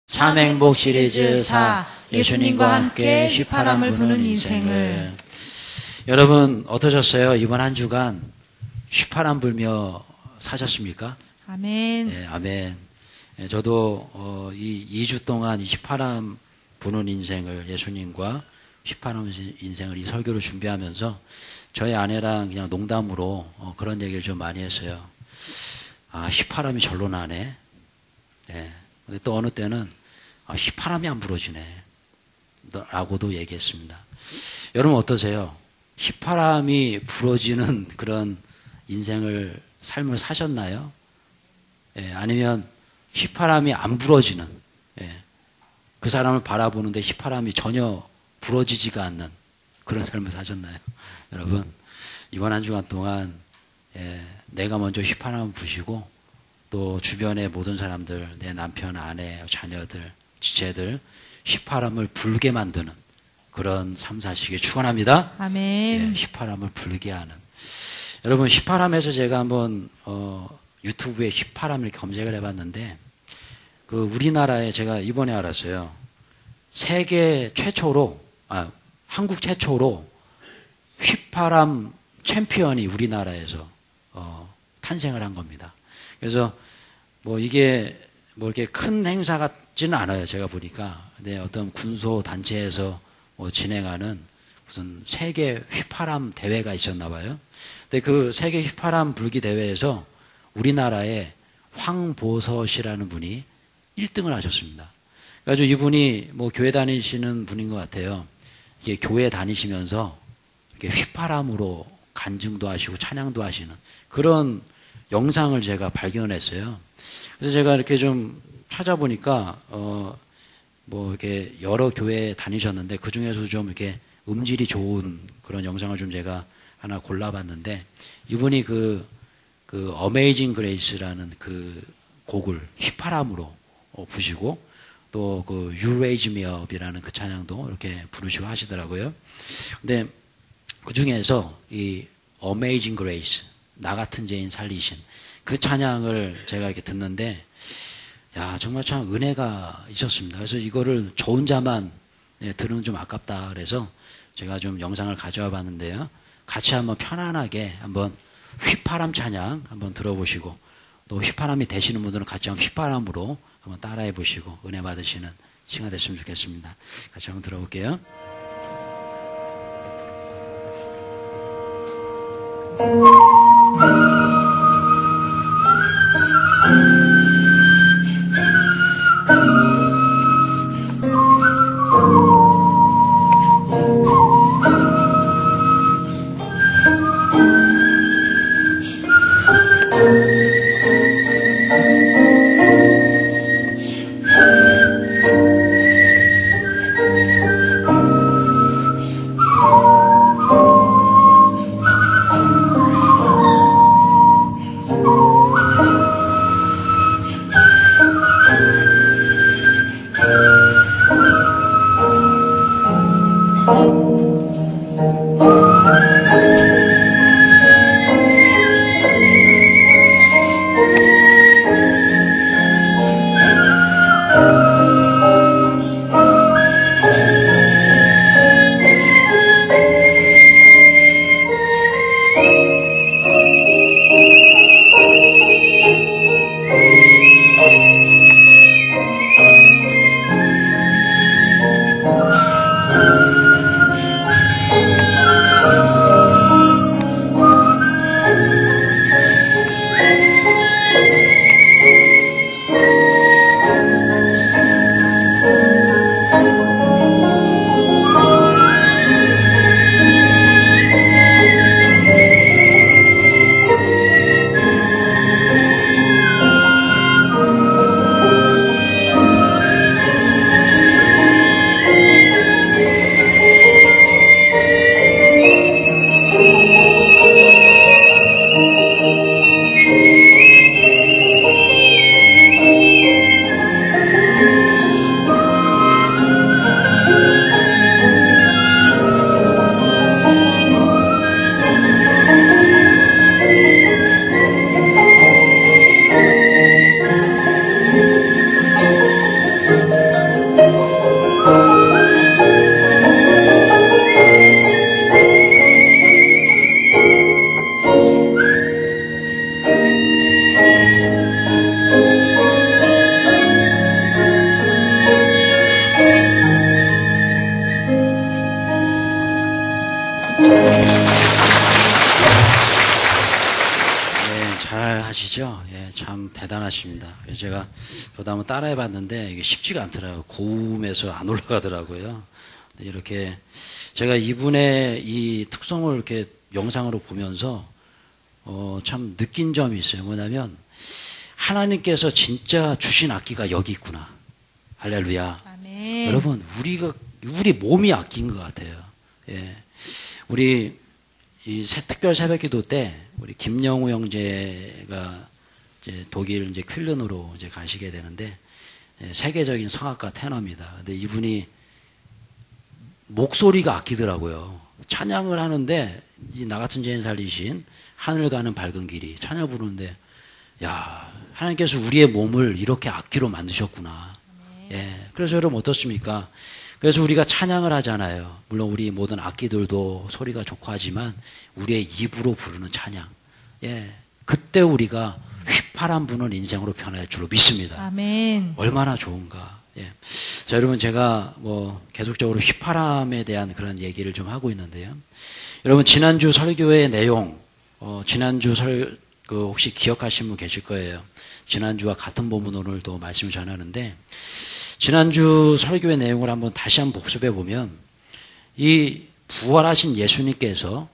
참 행복 시리즈 4 예수님과 함께 휘파람을 부는 인생을. 여러분 어떠셨어요? 이번 한 주간 휘파람 불며 사셨습니까? 아멘. 네, 아멘. 저도 이 2주 동안 이 휘파람 부는 인생을, 예수님과 휘파람 인생을 이 설교를 준비하면서 저희 아내랑 그냥 농담으로 그런 얘기를 좀 많이 했어요. 아, 휘파람이 절로 나네. 예. 근데 또 어느 때는 휘파람이 안 불어지네 라고도 얘기했습니다. 여러분 어떠세요? 휘파람이 불어지는 그런 인생을, 삶을 사셨나요? 예, 아니면 휘파람이 안 불어지는, 예, 그 사람을 바라보는데 휘파람이 전혀 불어지지가 않는 그런 삶을 사셨나요? 여러분 이번 한 주간 동안, 예, 내가 먼저 휘파람을 부시고 또 주변의 모든 사람들, 내 남편, 아내, 자녀들, 지체들 휘파람을 불게 만드는 그런 삶 사시길 축원합니다. 아멘. 예, 휘파람을 불게 하는. 여러분 휘파람에서 제가 한번 유튜브에 휘파람 이렇게 검색을 해봤는데, 그 우리나라에 제가 이번에 알았어요. 세계 최초로, 한국 최초로 휘파람 챔피언이 우리나라에서 탄생을 한 겁니다. 그래서 뭐 이게 뭐 이렇게 큰 행사 같지는 않아요. 제가 보니까. 근데 어떤 군소 단체에서 진행하는 무슨 세계 휘파람 대회가 있었나 봐요. 근데 그 세계 휘파람 불기 대회에서 우리나라의 황보서씨라는 분이 1등을 하셨습니다. 그래가지고 이분이 뭐 교회 다니시는 분인 것 같아요. 이게 교회 다니시면서 이렇게 휘파람으로 간증도 하시고 찬양도 하시는 그런 영상을 제가 발견했어요. 그래서 제가 이렇게 좀 찾아보니까 뭐 이렇게 여러 교회 다니셨는데 그 중에서 좀 이렇게 음질이 좋은 그런 영상을 좀 제가 하나 골라봤는데, 이분이 그 어메이징 그레이스라는 그 곡을 휘파람으로 부시고 또 그 You Raise Me Up이라는 그 찬양도 이렇게 부르시고 하시더라고요. 근데 그 중에서 이 Amazing Grace, 나 같은 죄인 살리신 그 찬양을 제가 이렇게 듣는데, 야, 정말 참 은혜가 있었습니다. 그래서 이거를 저 혼자만 들으면 좀 아깝다. 그래서 제가 좀 영상을 가져와 봤는데요. 같이 한번 편안하게 한번 휘파람 찬양 한번 들어보시고, 또 휘파람이 되시는 분들은 같이 한번 휘파람으로 한번 따라해 보시고 은혜 받으시는 시간 됐으면 좋겠습니다. 같이 한번 들어볼게요. 아시죠? 예, 참 대단하십니다. 그래서 저도 한번 따라해 봤는데 이게 쉽지가 않더라고요. 고음에서 안 올라가더라고요. 이렇게 제가 이분의 이 특성을 이렇게 영상으로 보면서 참 느낀 점이 있어요. 뭐냐면 하나님께서 진짜 주신 악기가 여기 있구나. 할렐루야. 아멘. 여러분, 우리 몸이 악기인 것 같아요. 예. 우리 이 특별 새벽기도 때 우리 김영우 형제가 이제 독일 이제 퀼른으로 이제 가시게 되는데, 예, 세계적인 성악가 테너입니다. 근데 이분이 목소리가 악기더라고요. 찬양을 하는데 나 같은 죄인 살리신 하늘 가는 밝은 길이 찬양 부르는데, 야, 하나님께서 우리의 몸을 이렇게 악기로 만드셨구나. 예. 그래서 여러분 어떻습니까? 그래서 우리가 찬양을 하잖아요. 물론 우리 모든 악기들도 소리가 좋고 하지만 우리의 입으로 부르는 찬양. 예. 그때 우리가 휘파람 부는 인생으로 변할 줄로 믿습니다. 아멘. 얼마나 좋은가. 예. 자, 여러분 제가 계속적으로 휘파람에 대한 그런 얘기를 좀 하고 있는데요. 여러분 지난주 설교의 내용, 혹시 기억하시는 분 계실 거예요. 지난주와 같은 본문 오늘도 말씀을 전하는데, 지난주 설교의 내용을 다시 한번 복습해 보면, 이 부활하신 예수님께서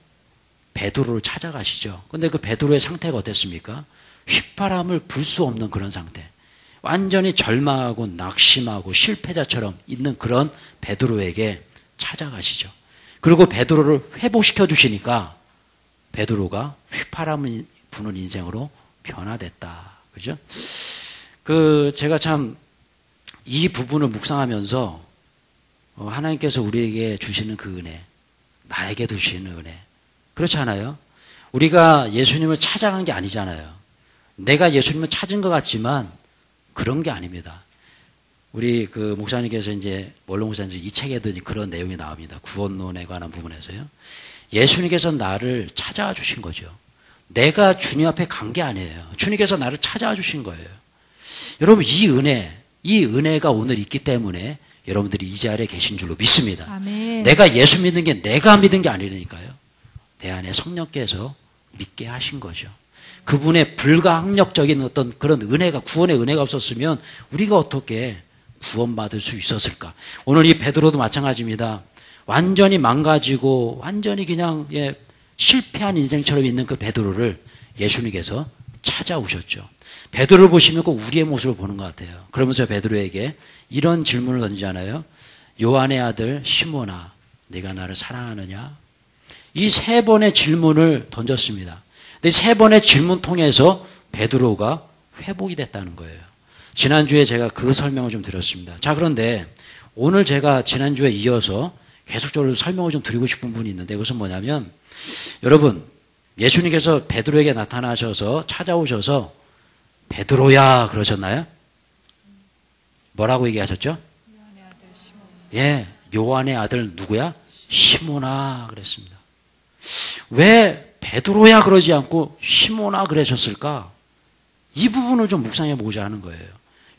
베드로를 찾아가시죠. 근데 그 베드로의 상태가 어땠습니까? 휘파람을 불 수 없는 그런 상태. 완전히 절망하고 낙심하고 실패자처럼 있는 그런 베드로에게 찾아가시죠. 그리고 베드로를 회복시켜 주시니까 베드로가 휘파람을 부는 인생으로 변화됐다. 그죠? 제가 참 이 부분을 묵상하면서 하나님께서 우리에게 주시는 그 은혜, 나에게도 주시는 은혜. 그렇지 않아요? 우리가 예수님을 찾아간 게 아니잖아요. 내가 예수님을 찾은 것 같지만 그런 게 아닙니다. 우리 목사님께서 이제 원로 목사님 이 책에도 그런 내용이 나옵니다. 구원론에 관한 부분에서요. 예수님께서 나를 찾아와 주신 거죠. 내가 주님 앞에 간 게 아니에요. 주님께서 나를 찾아와 주신 거예요. 여러분 이 은혜가 오늘 있기 때문에 여러분들이 이 자리에 계신 줄로 믿습니다. 아멘. 내가 예수 믿는 게 내가 믿은 게 아니라니까요. 내 안에 성령께서 믿게 하신 거죠. 그분의 불가항력적인 어떤 그런 은혜가, 구원의 은혜가 없었으면 우리가 어떻게 구원받을 수 있었을까? 오늘 이 베드로도 마찬가지입니다. 완전히 망가지고 완전히 그냥 실패한 인생처럼 있는 그 베드로를 예수님께서 찾아오셨죠. 베드로를 보시면 꼭 우리의 모습을 보는 것 같아요. 그러면서 베드로에게 이런 질문을 던지잖아요. 요한의 아들 시몬아, 네가 나를 사랑하느냐? 이 세 번의 질문을 던졌습니다. 근데 세 번의 질문 통해서 베드로가 회복이 됐다는 거예요. 지난주에 제가 그 설명을 좀 드렸습니다. 자, 그런데 오늘 제가 지난주에 이어서 계속적으로 설명을 좀 드리고 싶은 분이 있는데, 그것은 뭐냐면, 여러분, 예수님께서 베드로에게 나타나셔서 찾아오셔서 베드로야 그러셨나요? 뭐라고 얘기하셨죠? 요한의 아들 시몬. 예, 요한의 아들 누구야? 시몬아 그랬습니다. 왜 베드로야 그러지 않고 시몬아 그러셨을까? 이 부분을 좀 묵상해 보고자 하는 거예요.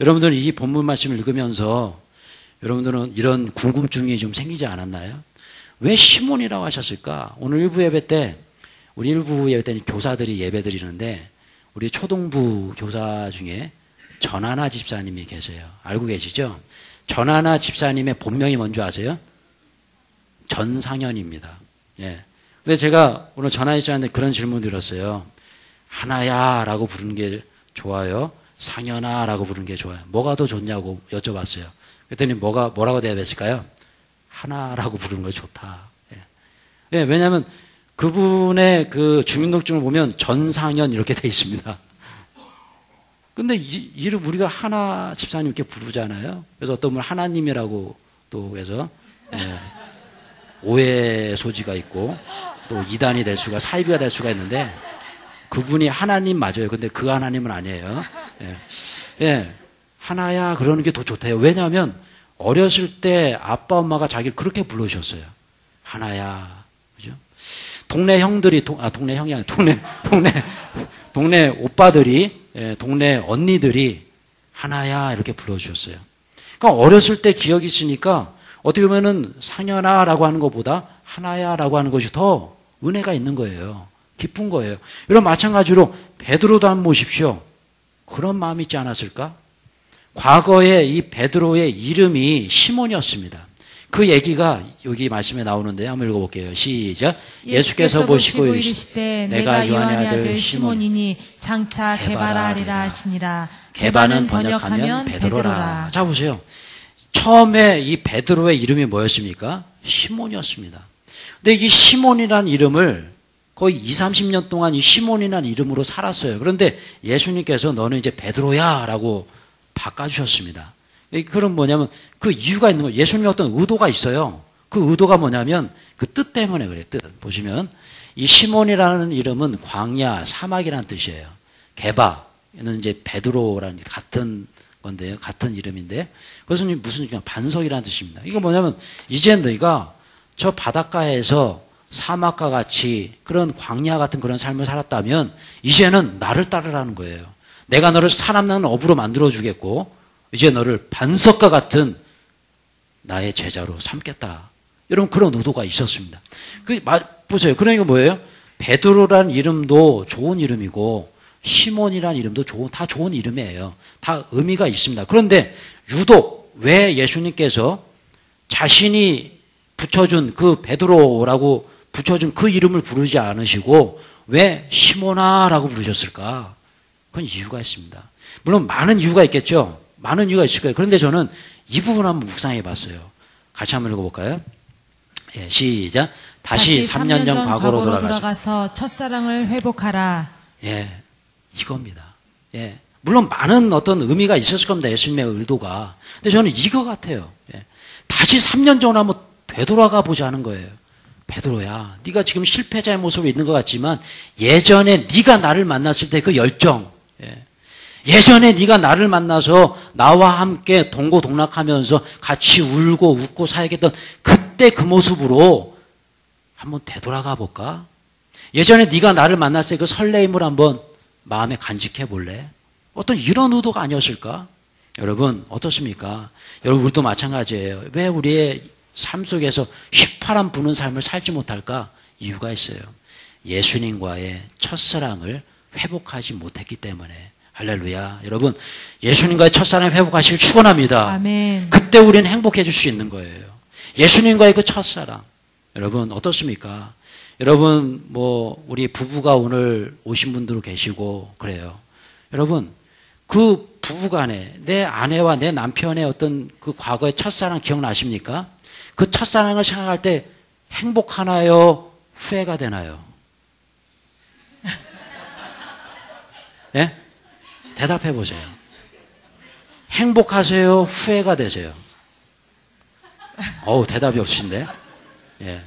여러분들은 이 본문 말씀을 읽으면서 여러분들은 이런 궁금증이 좀 생기지 않았나요? 왜 시몬이라고 하셨을까? 오늘 우리 일부 예배 때는 교사들이 예배 드리는데, 우리 초등부 교사 중에 전하나 집사님이 계세요. 알고 계시죠? 전하나 집사님의 본명이 뭔지 아세요? 전상현입니다. 예. 근데 제가 오늘 전하나 집사님한테 그런 질문 드렸어요. 하나야 라고 부르는 게 좋아요? 상현아 라고 부르는 게 좋아요? 뭐가 더 좋냐고 여쭤봤어요. 그랬더니 뭐라고 대답했을까요? 하나라고 부르는 게 좋다. 예. 예, 왜냐하면 그분의 주민등록증을 보면 전상현 이렇게 돼 있습니다. 근데 이름 우리가 하나 집사님 이렇게 부르잖아요. 그래서 어떤 분은 하나님이라고 또 해서 오해 소지가 있고 또 이단이 될 수가, 사이비가 될 수가 있는데, 그분이 하나님 맞아요. 근데 그 하나님은 아니에요. 예, 하나야 그러는 게 더 좋대요. 왜냐하면 어렸을 때 아빠 엄마가 자기를 그렇게 불러주셨어요. 하나야, 그죠? 동네 형들이 동네 형이 아니라 동네 오빠들이, 동네 언니들이 하나야 이렇게 불러주셨어요. 그러니까 어렸을 때 기억이 있으니까 어떻게 보면은 상현아라고 하는 것보다 하나야라고 하는 것이 더 은혜가 있는 거예요. 깊은 거예요. 이런 마찬가지로 베드로도 한번 보십시오. 그런 마음이 있지 않았을까? 과거에 이 베드로의 이름이 시몬이었습니다. 그 얘기가 여기 말씀에 나오는데 한번 읽어볼게요. 시작. 예수께서 보시고 이르시되 내가 요한의 아들 시몬이니 장차 게바라리라 하시니라. 게바는 번역하면 베드로라. 자 보세요. 처음에 이 베드로의 이름이 뭐였습니까? 시몬이었습니다. 근데 이 시몬이라는 이름을 거의 20, 30년 동안 이 시몬이라는 이름으로 살았어요. 그런데 예수님께서 너는 이제 베드로야 라고 바꿔주셨습니다. 그럼 뭐냐면 그 이유가 있는 거예요. 예수님의 어떤 의도가 있어요. 그 의도가 뭐냐면 그 뜻 때문에 그래요. 뜻. 보시면 이 시몬이라는 이름은 광야, 사막이라는 뜻이에요. 게바는 이제 베드로라는 같은 건데요. 같은 이름인데 그것은 무슨 그냥 반석이라는 뜻입니다. 이거 뭐냐면 이제 너희가 저 바닷가에서 사막과 같이 그런 광야 같은 그런 삶을 살았다면 이제는 나를 따르라는 거예요. 내가 너를 사람나는 어부로 만들어주겠고 이제 너를 반석과 같은 나의 제자로 삼겠다. 여러분 그런 의도가 있었습니다. 보세요. 그러니까 뭐예요? 베드로라는 이름도 좋은 이름이고 시몬이라는 이름도 다 좋은 이름이에요. 다 의미가 있습니다. 그런데 유독 왜 예수님께서 자신이 붙여준 그 베드로라고 붙여준 그 이름을 부르지 않으시고 왜 시몬아라고 부르셨을까? 그건 이유가 있습니다. 물론 많은 이유가 있겠죠. 많은 이유가 있을 거예요. 그런데 저는 이 부분 한번 묵상해 봤어요. 같이 한번 읽어볼까요? 예, 시작. 다시 3년 전 과거로 돌아가서 첫사랑을 회복하라. 예, 이겁니다. 예, 물론 많은 어떤 의미가 있었을 겁니다. 예수님의 의도가. 근데 저는 이거 같아요. 예, 다시 3년 전으로 한번 되돌아가 보자는 거예요. 베드로야, 네가 지금 실패자의 모습으로 있는 것 같지만 예전에 네가 나를 만났을 때 그 열정, 예전에 네가 나를 만나서 나와 함께 동고동락하면서 같이 울고 웃고 살겠던 그때 그 모습으로 한번 되돌아가 볼까? 예전에 네가 나를 만났을 때 그 설레임을 한번 마음에 간직해 볼래? 어떤 이런 의도가 아니었을까? 여러분 어떻습니까? 여러분 우리도 마찬가지예요. 왜 우리의 삶 속에서 휘파람 부는 삶을 살지 못할까? 이유가 있어요. 예수님과의 첫사랑을 회복하지 못했기 때문에. 할렐루야. 여러분 예수님과의 첫사랑을 회복하시길 축원합니다. 아멘. 그때 우리는 행복해질 수 있는 거예요. 예수님과의 그 첫사랑. 여러분 어떻습니까? 여러분 우리 부부가 오늘 오신 분들도 계시고 그래요. 여러분 그 부부간에 내 아내와 내 남편의 어떤 그 과거의 첫사랑 기억나십니까? 그 첫사랑을 생각할 때 행복하나요? 후회가 되나요? 예? 대답해 보세요. 행복하세요? 후회가 되세요? 대답이 없으신데? 예.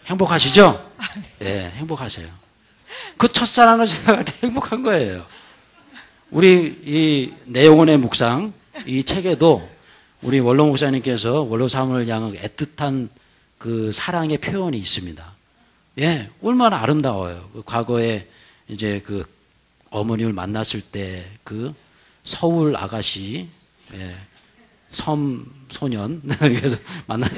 행복하시죠? 예, 행복하세요. 그 첫사랑을 생각할 때 행복한 거예요. 우리 이 내용원의 묵상, 이 책에도 우리 원로 목사님께서 원로 사람을 향한 애틋한 그 사랑의 표현이 있습니다. 예, 얼마나 아름다워요. 그 과거에 이제 그 어머님을 만났을 때 그 서울 아가씨, 예, 섬 소년 그래서 만난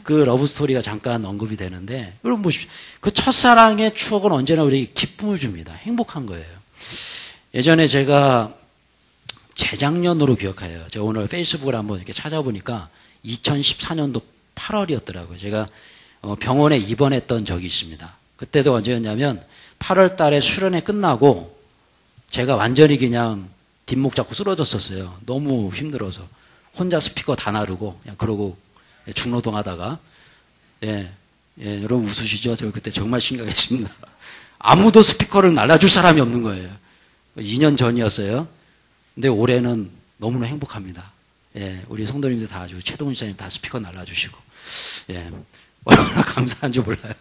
그 러브 스토리가 잠깐 언급이 되는데 여러분 보십시오. 그 첫사랑의 추억은 언제나 우리에게 기쁨을 줍니다. 행복한 거예요. 예전에 제가 재작년으로 기억해요. 제가 오늘 페이스북을 한번 이렇게 찾아보니까 2014년도 8월이었더라고요. 제가 병원에 입원했던 적이 있습니다. 그때도 언제였냐면 8월 달에 수련회 끝나고 제가 완전히 그냥 뒷목 잡고 쓰러졌었어요. 너무 힘들어서. 혼자 스피커 다 나르고 그냥 그러고 중노동 하다가 여러분 웃으시죠? 저 그때 정말 심각했습니다. 아무도 스피커를 날라줄 사람이 없는 거예요. 2년 전이었어요. 근데 올해는 너무나 행복합니다. 예, 우리 성도님들 다 아주 최동훈 지사님 다 스피커 날라주시고 얼마나 감사한지 몰라요.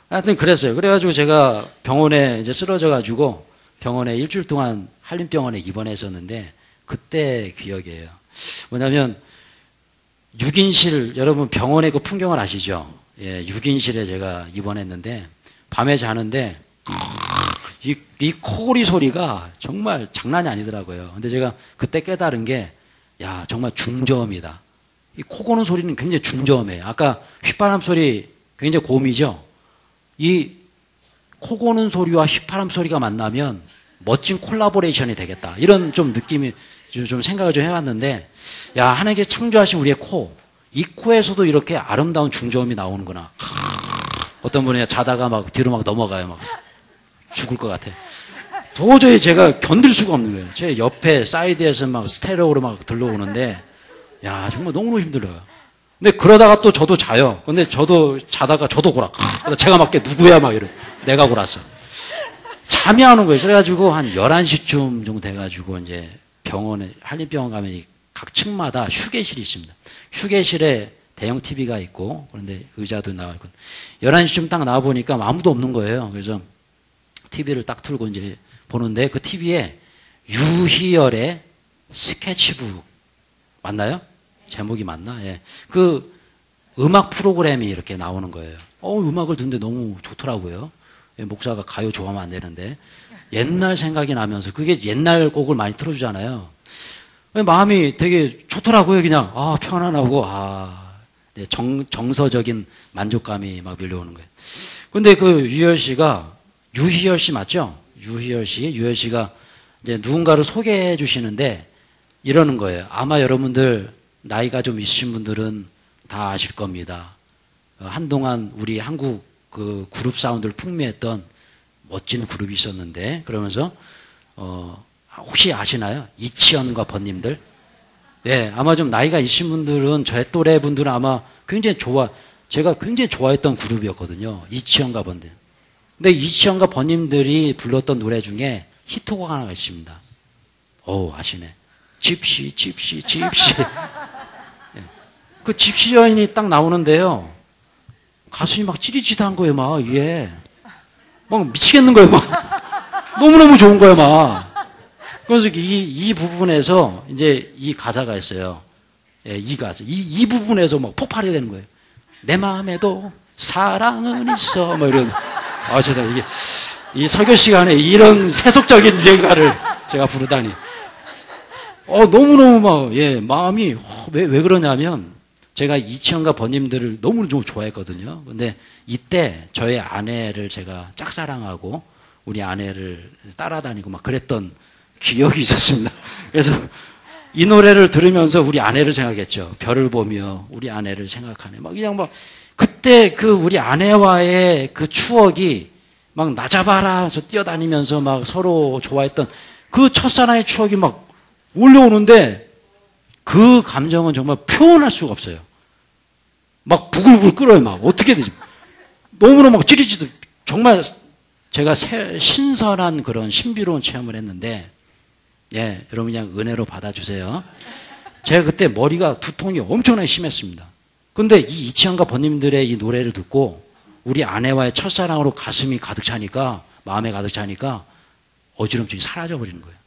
하여튼 그랬어요. 그래가지고 제가 병원에 이제 쓰러져가지고 병원에 일주일 동안 한림병원에 입원했었는데 그때 기억이에요. 뭐냐면 6인실 여러분 병원의 그 풍경을 아시죠? 예, 6인실에 제가 입원했는데 밤에 자는데 이 코골이 소리가 정말 장난이 아니더라고요. 근데 제가 그때 깨달은 게 야 정말 중저음이다. 이 코 고는 소리는 굉장히 중저음이에요. 아까 휘파람 소리 굉장히 고음이죠. 이 코 고는 소리와 휘파람 소리가 만나면 멋진 콜라보레이션이 되겠다. 이런 좀 느낌이 좀 생각을 좀 해봤는데, 야, 하나님께 창조하신 우리의 코, 이 코에서도 이렇게 아름다운 중저음이 나오는구나. 어떤 분이 자다가 막 뒤로 막 넘어가요. 막 죽을 것 같아. 도저히 제가 견딜 수가 없는 거예요. 제 옆에 사이드에서 막 스테레오로 막 들러오는데, 야, 정말 너무너무 힘들어요. 근데 그러다가 또 저도 자요. 근데 저도 자다가 저도 골아. 제가 막 누구야 막 이러. 내가 골았어. 잠이 안 오는 거예요. 그래가지고 한 11시쯤 정도 돼가지고 이제 병원에, 한림병원 가면 각 층마다 휴게실이 있습니다. 휴게실에 대형 TV가 있고, 그런데 의자도 나와 있고. 11시쯤 딱 나와보니까 아무도 없는 거예요. 그래서 TV를 딱 틀고 이제 보는데 그 TV에 유희열의 스케치북. 맞나요? 제목이 맞나? 예. 그 음악 프로그램이 이렇게 나오는 거예요. 음악을 듣는데 너무 좋더라고요. 예, 목사가 가요 좋아하면 안 되는데. 옛날 생각이 나면서 그게 옛날 곡을 많이 틀어주잖아요. 마음이 되게 좋더라고요. 그냥, 편안하고, 네, 정서적인 만족감이 막 밀려오는 거예요. 근데 그 유희열 씨 맞죠? 유희열 씨가 이제 누군가를 소개해 주시는데 이러는 거예요. 아마 여러분들 나이가 좀 있으신 분들은 다 아실 겁니다. 한동안 우리 한국 그 그룹 사운드를 풍미했던 멋진 그룹이 있었는데, 그러면서 혹시 아시나요? 이치현과 번님들? 네, 아마 좀 나이가 있으신 분들은, 저의 또래 분들은 아마 제가 굉장히 좋아했던 그룹이었거든요. 이치현과 번님. 근데 이치현과 번님들이 불렀던 노래 중에 히트곡 하나가 있습니다. 아시네. 집시. 네. 그 집시 여인이 딱 나오는데요. 가슴이 막 찌릿찌릿한 거예요, 막, 이게. 막 미치겠는 거예요, 막. 너무너무 좋은 거예요, 막. 그래서 이 부분에서 이제 이 가사가 있어요. 예, 이 가사. 이 부분에서 막 폭발이 되는 거예요. 내 마음에도 사랑은 있어. 뭐 이런. 죄송해요. 이 설교 시간에 이런 세속적인 유행가를 제가 부르다니. 너무너무 막, 마음이, 왜 그러냐면, 제가 이치현과 번님들을 너무너무 좋아했거든요. 근데 이때 저의 아내를 제가 짝사랑하고 우리 아내를 따라다니고 막 그랬던 기억이 있었습니다. 그래서 이 노래를 들으면서 우리 아내를 생각했죠. 별을 보며 우리 아내를 생각하네. 막 그냥 막 그때 그 우리 아내와의 그 추억이 막 나 잡아라 해서 뛰어다니면서 막 서로 좋아했던 그 첫사랑의 추억이 막 올려오는데 그 감정은 정말 표현할 수가 없어요. 막 부글부글 끓어요. 막 어떻게 되지? 너무너무 막 찌릿찌릿. 정말 제가 신선한 그런 신비로운 체험을 했는데, 예, 여러분 그냥 은혜로 받아주세요. 제가 그때 머리가 두통이 엄청나게 심했습니다. 근데 이 이치현과 번님들의 이 노래를 듣고 우리 아내와의 첫사랑으로 가슴이 가득 차니까, 마음에 가득 차니까 어지럼증이 사라져버리는 거예요.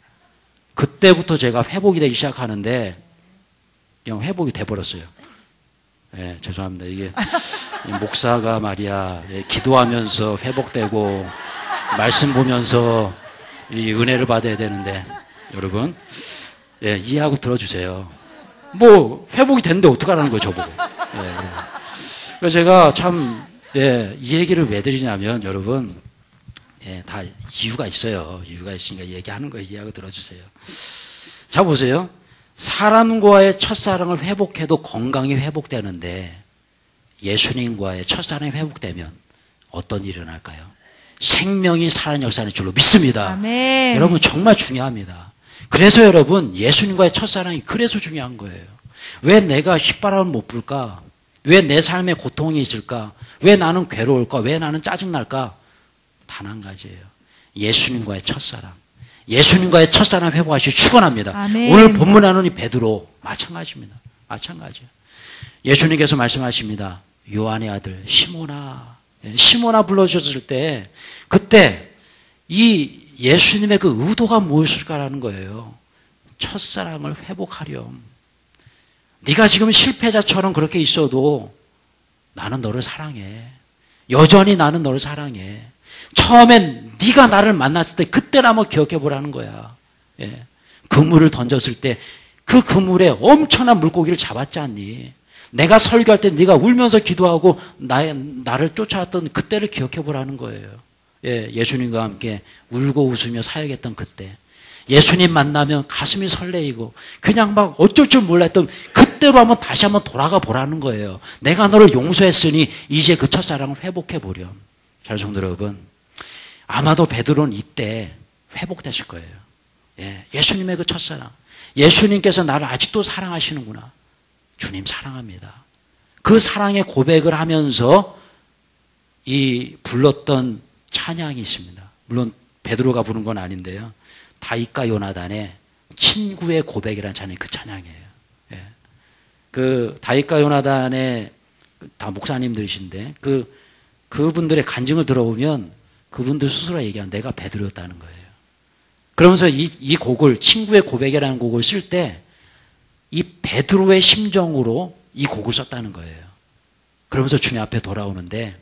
그때부터 제가 회복이 되기 시작하는데 그냥 회복이 돼버렸어요. 예, 죄송합니다. 이게 목사가 말이야, 기도하면서 회복되고 말씀 보면서 이 은혜를 받아야 되는데, 여러분, 이해하고 들어주세요. 뭐 회복이 됐는데 어떡하라는 거예요, 저보고. 그래서 제가 참, 이 얘기를 왜 드리냐면, 여러분, 다 이유가 있어요. 이유가 있으니까 얘기하는 거예요. 이해하고 들어주세요. 자, 보세요. 사람과의 첫사랑을 회복해도 건강이 회복되는데 예수님과의 첫사랑이 회복되면 어떤 일이 일어날까요? 생명이 살아나는 역사는 줄로 믿습니다. 아멘. 여러분 정말 중요합니다. 그래서 여러분 예수님과의 첫사랑이 그래서 중요한 거예요. 왜 내가 휘바람을 못 불까? 왜 내 삶에 고통이 있을까? 왜 나는 괴로울까? 왜 나는 짜증날까? 단 한 가지예요. 예수님과의 첫사랑. 예수님과의 첫사랑 회복하시기 축원합니다. 아멘. 오늘 본문에 나눈 이 베드로 마찬가지입니다. 마찬가지예요. 예수님께서 말씀하십니다. 요한의 아들 시몬아, 시몬아 불러주셨을 때 그때 이 예수님의 그 의도가 무엇일까라는 거예요. 첫사랑을 회복하렴. 네가 지금 실패자처럼 그렇게 있어도 나는 너를 사랑해. 여전히 나는 너를 사랑해. 처음엔 네가 나를 만났을 때 그때를 한번 기억해 보라는 거야. 그물을 던졌을 때 그 그물에 엄청난 물고기를 잡았지 않니? 내가 설교할 때 네가 울면서 기도하고 나를 쫓아왔던 그때를 기억해 보라는 거예요. 예, 예수님과 함께 울고 웃으며 사역했던 그때, 예수님 만나면 가슴이 설레이고 그냥 막 어쩔 줄 몰랐던 그때로 한번 다시 한번 돌아가 보라는 거예요. 내가 너를 용서했으니 이제 그 첫사랑을 회복해 보렴. 잘 성도 여러분, 아마도 베드로는 이때 회복되실 거예요. 예, 예수님의 그 첫사랑, 예수님께서 나를 아직도 사랑하시는구나. 주님 사랑합니다. 그 사랑의 고백을 하면서 이 불렀던 찬양이 있습니다. 물론 베드로가 부른 건 아닌데요. 다윗과 요나단의 친구의 고백이라는 찬양이 그 찬양이에요. 예. 그 다윗과 요나단의 다 목사님들이신데 그분들의 간증을 들어보면 그분들 스스로 얘기한 내가 베드로였다는 거예요. 그러면서 이 곡을 친구의 고백이라는 곡을 쓸 때 이 베드로의 심정으로 이 곡을 썼다는 거예요. 그러면서 주님 앞에 돌아오는데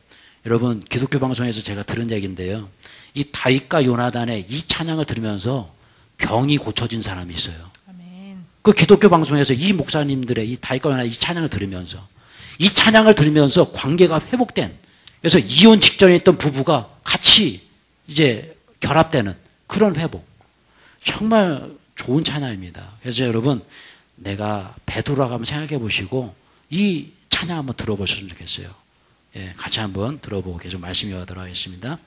여러분 기독교 방송에서 제가 들은 얘기인데요. 이 다윗과 요나단의 이 찬양을 들으면서 병이 고쳐진 사람이 있어요. 아멘. 그 기독교 방송에서 이 목사님들의 이 다윗과 요나단의 이 찬양을 들으면서 관계가 회복된, 그래서 이혼 직전에 있던 부부가 같이 이제 결합되는 그런 회복. 정말 좋은 찬양입니다. 그래서 여러분 내가 베드로라고 한번 생각해 보시고 이 찬양 한번 들어보셨으면 좋겠어요. 예, 같이 한번 들어보고 계속 말씀 이어가도록 하겠습니다.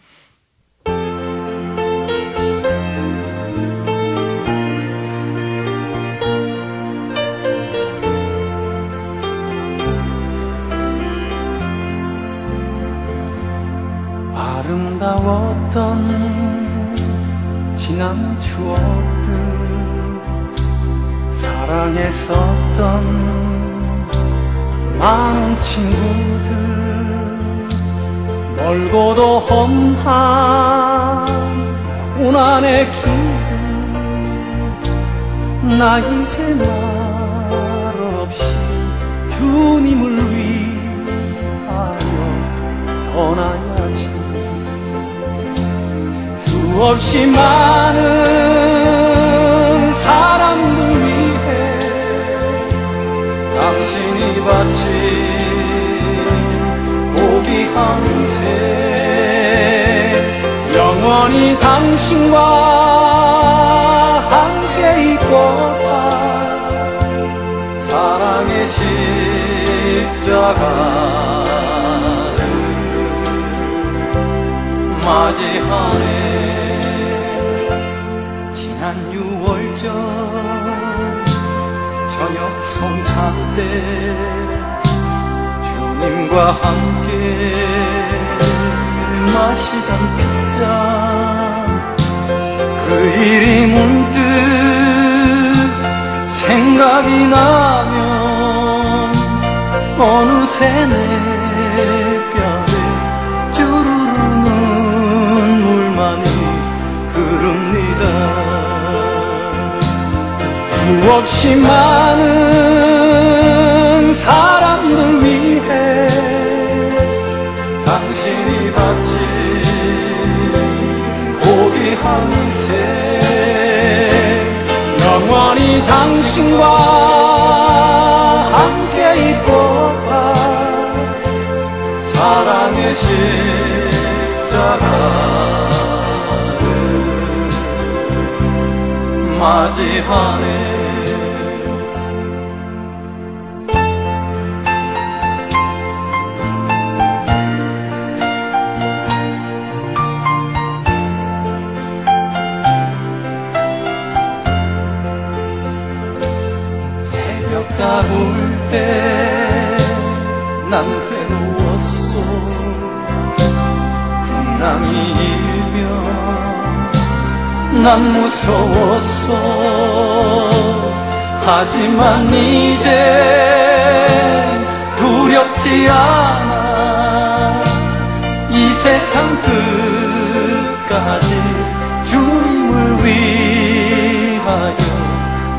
아름다웠던 지난 추억들, 사랑했었던 많은 친구들, 멀고도 험한 고난의 길, 나 이제 말없이 주님을 위하여 떠나야지. 수없이 많은 사람들 위해 당신이 바친 고귀한 새, 영원히 당신과 함께 있고파 사랑의 십자가를 맞이하네. 지난 6월절 저녁 성찬 때 주님과 함께 마시던 핏잔, 그 일이 문득 생각이 나면 어느새 내 뼈에 주르르 눈물만이 흐릅니다. 수없이 많은 사람들 위해 당신이 바친 고귀한 새, 영원히 당신과 함께 있고파 사랑의 십자가를 맞이하네. 새벽가 울 때 난 외로웠어. 풍랑이 일면 난 무서웠어. 하지만 이제 두렵지 않아. 이 세상 끝까지 주님을 위하여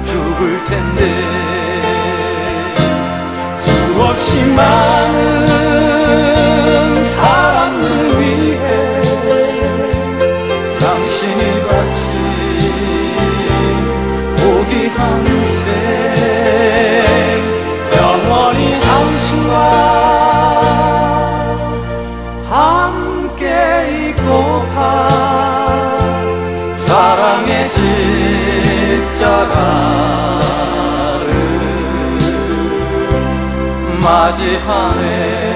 죽을 텐데. 수없이 많은 사람들 위해 당신이 바친 고귀한 새, 영원히 당신과 함께 있고파 십자가를 맞이하네.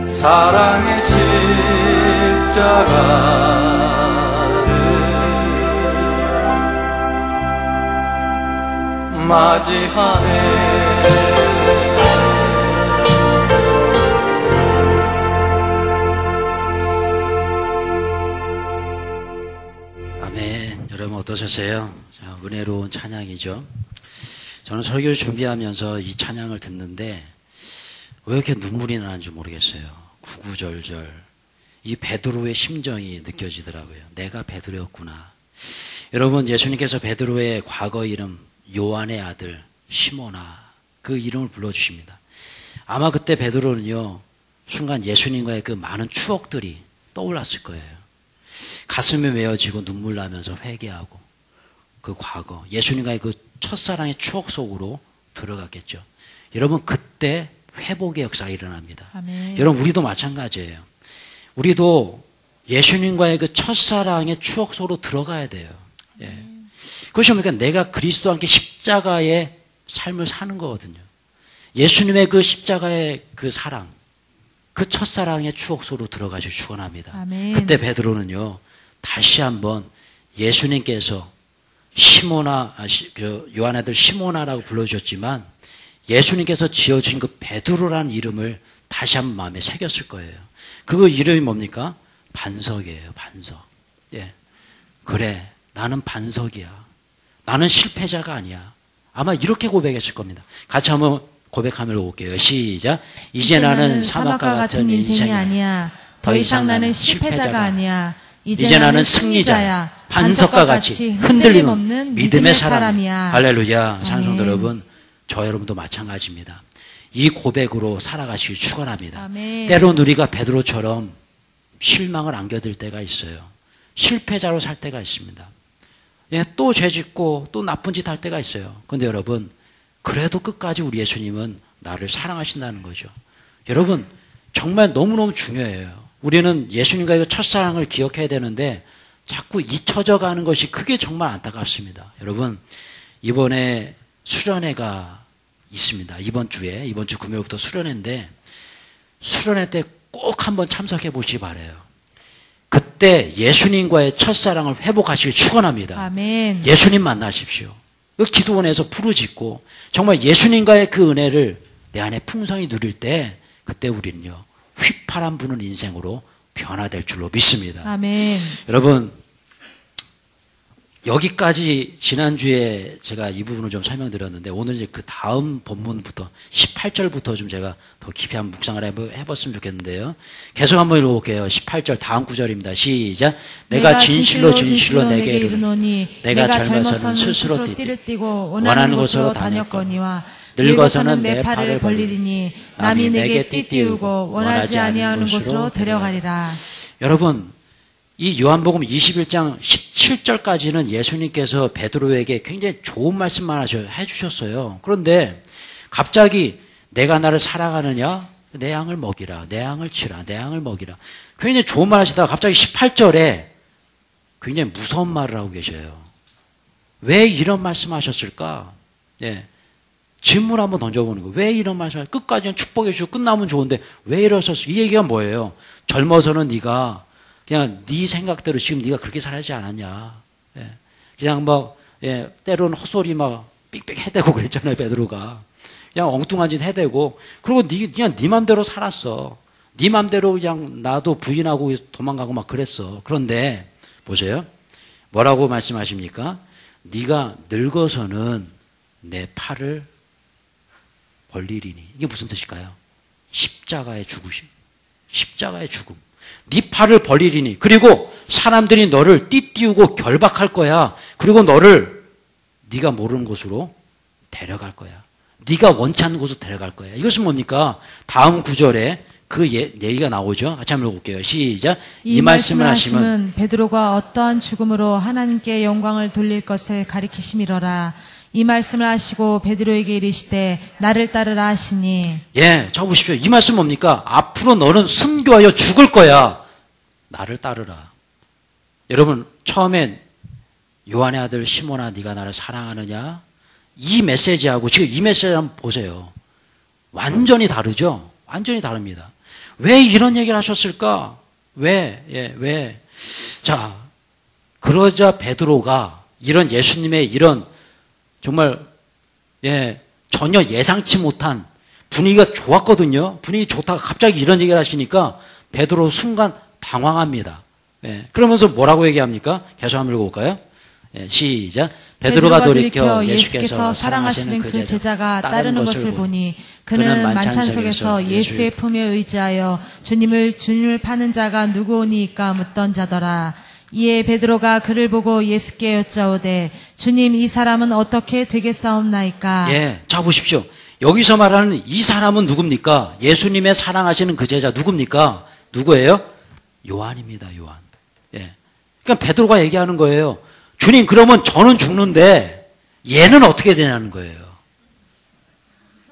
사랑의 십자가를 맞이하네. 아멘. 여러분 어떠셨어요? 자, 은혜로운 찬양이죠. 저는 설교를 준비하면서 이 찬양을 듣는데 왜 이렇게 눈물이 나는지 모르겠어요. 구구절절 이 베드로의 심정이 느껴지더라고요. 내가 베드로였구나. 여러분, 예수님께서 베드로의 과거 이름 요한의 아들 시모나 그 이름을 불러주십니다. 아마 그때 베드로는요, 순간 예수님과의 그 많은 추억들이 떠올랐을 거예요. 가슴에 메어지고 눈물 나면서 회개하고 그 과거, 예수님과의 그 첫사랑의 추억 속으로 들어갔겠죠. 여러분, 그때 회복의 역사가 일어납니다. 아멘. 여러분, 우리도 마찬가지예요. 우리도 예수님과의 그 첫사랑의 추억 속으로 들어가야 돼요. 예. 그것이 뭡니까? 내가 그리스도와 함께 십자가의 삶을 사는 거거든요. 예수님의 그 십자가의 그 사랑, 그 첫사랑의 추억 속으로 들어가시길 축원합니다. 아멘. 그때 베드로는요, 다시 한번 예수님께서 시모나, 요한의 아들 시모나라고 불러주셨지만 예수님께서 지어주신 그 베드로라는 이름을 다시 한번 마음에 새겼을 거예요. 그 이름이 뭡니까? 반석이에요. 반석. 예. 그래, 나는 반석이야. 나는 실패자가 아니야. 아마 이렇게 고백했을 겁니다. 같이 한번 고백하며 볼게요. 시작. 이제 나는 사막과 같은 인생이 아니야. 더 이상 나는 실패자가 아니야. 이제 나는 승리자야. 반석과 같이 흔들림 없는 믿음의 사람이야. 할렐루야. 찬송도 여러분, 저 여러분도 마찬가지입니다. 이 고백으로 살아가시길 축원합니다. 아멘. 때론 우리가 베드로처럼 실망을 안겨들 때가 있어요. 실패자로 살 때가 있습니다. 예, 또 죄짓고 또 나쁜 짓 할 때가 있어요. 그런데 여러분, 그래도 끝까지 우리 예수님은 나를 사랑하신다는 거죠. 여러분, 정말 너무너무 중요해요. 우리는 예수님과의 첫사랑을 기억해야 되는데 자꾸 잊혀져 가는 것이 그게 정말 안타깝습니다. 여러분, 이번에 수련회가 있습니다. 이번 주 금요일부터 수련회인데 수련회 때 꼭 한번 참석해 보시기 바라요. 그때 예수님과의 첫사랑을 회복하시길 축원합니다. 아멘. 예수님 만나십시오. 그 기도원에서 부르짖고 정말 예수님과의 그 은혜를 내 안에 풍성히 누릴 때 그때 우리는요, 휘파람 부는 인생으로 변화될 줄로 믿습니다. 아멘. 여러분, 여기까지 지난주에 제가 이 부분을 좀 설명드렸는데 오늘 이제 그 다음 본문부터 18절부터 좀 제가 더 깊이 한번 묵상을 해봤으면 좋겠는데요. 계속 한번 읽어볼게요. 18절 다음 구절입니다. 시작. 내가 진실로 내게 이르노니 내가 젊어서는 스스로 띠를 띠고 원하는 곳으로 다녔거니와 늙어서는 내 팔을 벌리리니 남이 내게 띠띠우고 원하지 아니하는 곳으로 데려가리라. 여러분, 이 요한복음 21장 17절까지는 예수님께서 베드로에게 굉장히 좋은 말씀만 해주셨어요. 그런데 갑자기 내가 나를 사랑하느냐? 내 양을 먹이라. 내 양을 치라. 내 양을 먹이라. 굉장히 좋은 말 하시다가 갑자기 18절에 굉장히 무서운 말을 하고 계셔요. 왜 이런 말씀 하셨을까? 예. 질문 한번 던져보는 거예요. 왜 이런 말씀을 끝까지는 축복해 주시고 끝나면 좋은데 왜 이러셨어요? 이 얘기가 뭐예요? 젊어서는 네가 그냥 네 생각대로 지금 네가 그렇게 살지 않았냐? 예. 그냥 막 예, 때로는 헛소리 막 삑삑 해대고 그랬잖아요, 베드로가. 그냥 엉뚱한 짓 해대고 그리고 그냥 네 맘대로 살았어. 네 맘대로 그냥 나도 부인하고 도망가고 막 그랬어. 그런데 보세요. 뭐라고 말씀하십니까? 네가 늙어서는 내 팔을 벌리리니. 이게 무슨 뜻일까요? 십자가의 죽으심. 십자가의 죽음. 네 팔을 벌리리니. 그리고 사람들이 너를 띠띠우고 결박할 거야. 그리고 너를 네가 모르는 곳으로 데려갈 거야. 네가 원치 않는 곳으로 데려갈 거야. 이것은 뭡니까? 다음 구절에 그 얘기가 나오죠. 같이 한번 읽어볼게요. 시작. 이 말씀을 하시면 베드로가 어떠한 죽음으로 하나님께 영광을 돌릴 것을 가리키심이로라. 이 말씀을 하시고 베드로에게 이르시되 나를 따르라 하시니. 예, 자 보십시오. 이 말씀 뭡니까? 앞으로 너는 순교하여 죽을 거야. 나를 따르라. 여러분, 처음엔 요한의 아들 시몬아 네가 나를 사랑하느냐? 이 메시지하고 지금 이 메시지 한번 보세요. 완전히 다르죠? 완전히 다릅니다. 왜 이런 얘기를 하셨을까? 왜? 자, 그러자 베드로가 이런 예수님의 이런 정말 전혀 예상치 못한 분위기가 좋았거든요. 분위기 좋다가 갑자기 이런 얘기를 하시니까 베드로 순간 당황합니다. 그러면서 뭐라고 얘기합니까? 계속 한번 읽어볼까요? 시작. 베드로가 돌이켜 예수께서 사랑하시는 그 제자가 따르는 것을 보니 그는 만찬 속에서 예수의 품에 의지하여 주님을 파는 자가 누구오니까 묻던 자더라. 이에 베드로가 그를 보고 예수께 여짜오되 주님 이 사람은 어떻게 되겠사옵나이까? 자 보십시오. 여기서 말하는 이 사람은 누굽니까? 예수님의 사랑하시는 그 제자 누굽니까? 누구예요? 요한입니다. 요한. 그러니까 베드로가 얘기하는 거예요. 주님 그러면 저는 죽는데 얘는 어떻게 되냐는 거예요.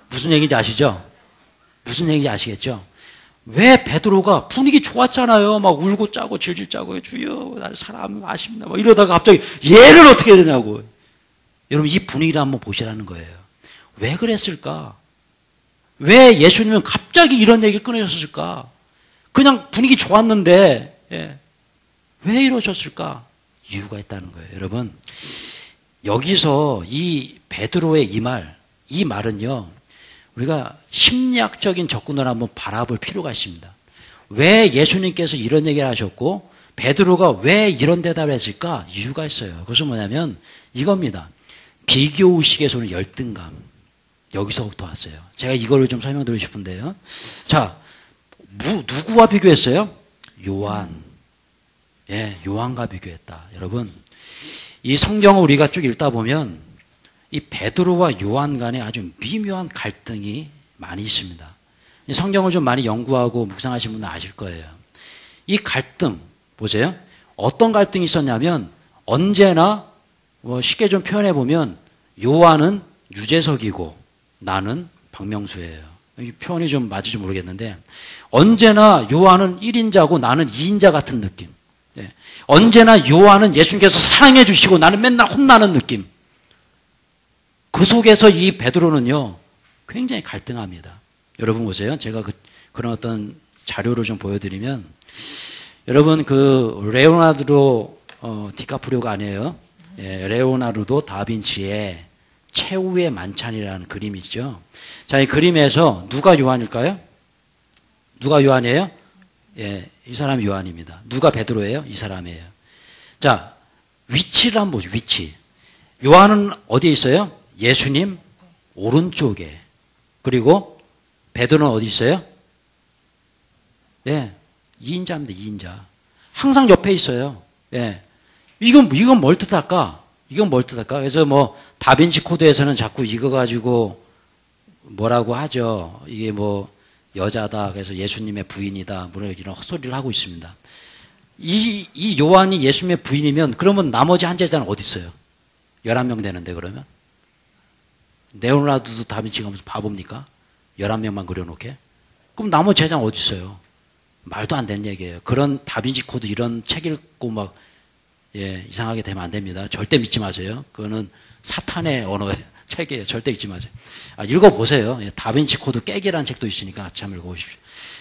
무슨 얘기인지 아시죠? 무슨 얘기인지 아시겠죠? 왜 베드로가 분위기 좋았잖아요. 막 울고 짜고 질질 짜고 주여 나를 사랑하십니다. 막 이러다가 갑자기 얘는 어떻게 되냐고. 여러분 이 분위기를 한번 보시라는 거예요. 왜 그랬을까? 왜 예수님은 갑자기 이런 얘기를 꺼내셨을까? 그냥 분위기 좋았는데 왜 이러셨을까? 이유가 있다는 거예요. 여러분 여기서 이 베드로의 이 말은요. 우리가 심리학적인 접근을 한번 바라볼 필요가 있습니다. 왜 예수님께서 이런 얘기를 하셨고 베드로가 왜 이런 대답을 했을까? 이유가 있어요. 그것은 뭐냐면 이겁니다. 비교의식에서는 열등감. 여기서부터 왔어요. 제가 이거를 좀 설명드리고 싶은데요. 자, 누구와 비교했어요? 요한. 요한과 비교했다. 여러분, 이 성경을 우리가 쭉 읽다 보면 이 베드로와 요한 간에 아주 미묘한 갈등이 많이 있습니다. 이 성경을 좀 많이 연구하고 묵상하신 분은 아실 거예요. 이 갈등, 보세요. 어떤 갈등이 있었냐면 언제나 쉽게 좀 표현해 보면 요한은 유재석이고 나는 박명수예요. 이 표현이 좀 맞을지 모르겠는데 언제나 요한은 1인자고 나는 2인자 같은 느낌. 언제나 요한은 예수님께서 사랑해 주시고 나는 맨날 혼나는 느낌. 그 속에서 이 베드로는요 굉장히 갈등합니다. 여러분 보세요. 제가 그런 어떤 자료를 좀 보여드리면 여러분 그 레오나르도 디카프리오가 아니에요. 레오나르도 다빈치의 최후의 만찬이라는 그림이 있죠. 자, 이 그림에서 누가 요한일까요? 누가 요한이에요? 이 사람이 요한입니다. 누가 베드로예요? 이 사람이에요. 자, 위치를 한번 보죠. 위치. 요한은 어디에 있어요? 예수님 오른쪽에. 그리고 베드로는 어디 있어요? 2인자입니다. 2인자. 항상 옆에 있어요. 이건 뭘 뜻할까? 이건 뭘 뜻할까? 그래서 뭐 다빈치 코드에서는 자꾸 이거 가지고 뭐라고 하죠. 이게 뭐 여자다. 그래서 예수님의 부인이다. 뭐 이런 헛소리를 하고 있습니다. 이 요한이 예수님의 부인이면 그러면 나머지 한 제자는 어디 있어요? 11명 되는데 그러면? 레오나르도 다빈치가 무슨 바보입니까? 11명만 그려놓게? 그럼 나머지 제자는 어디 있어요? 말도 안 되는 얘기예요. 그런 다빈치 코드 이런 책 읽고 막 이상하게 되면 안 됩니다. 절대 믿지 마세요. 그거는 사탄의 언어의 책이에요. 절대 읽지 마세요. 읽어보세요. 다빈치 코드 깨기라는 책도 있으니까 같이 한번 읽어보십시오.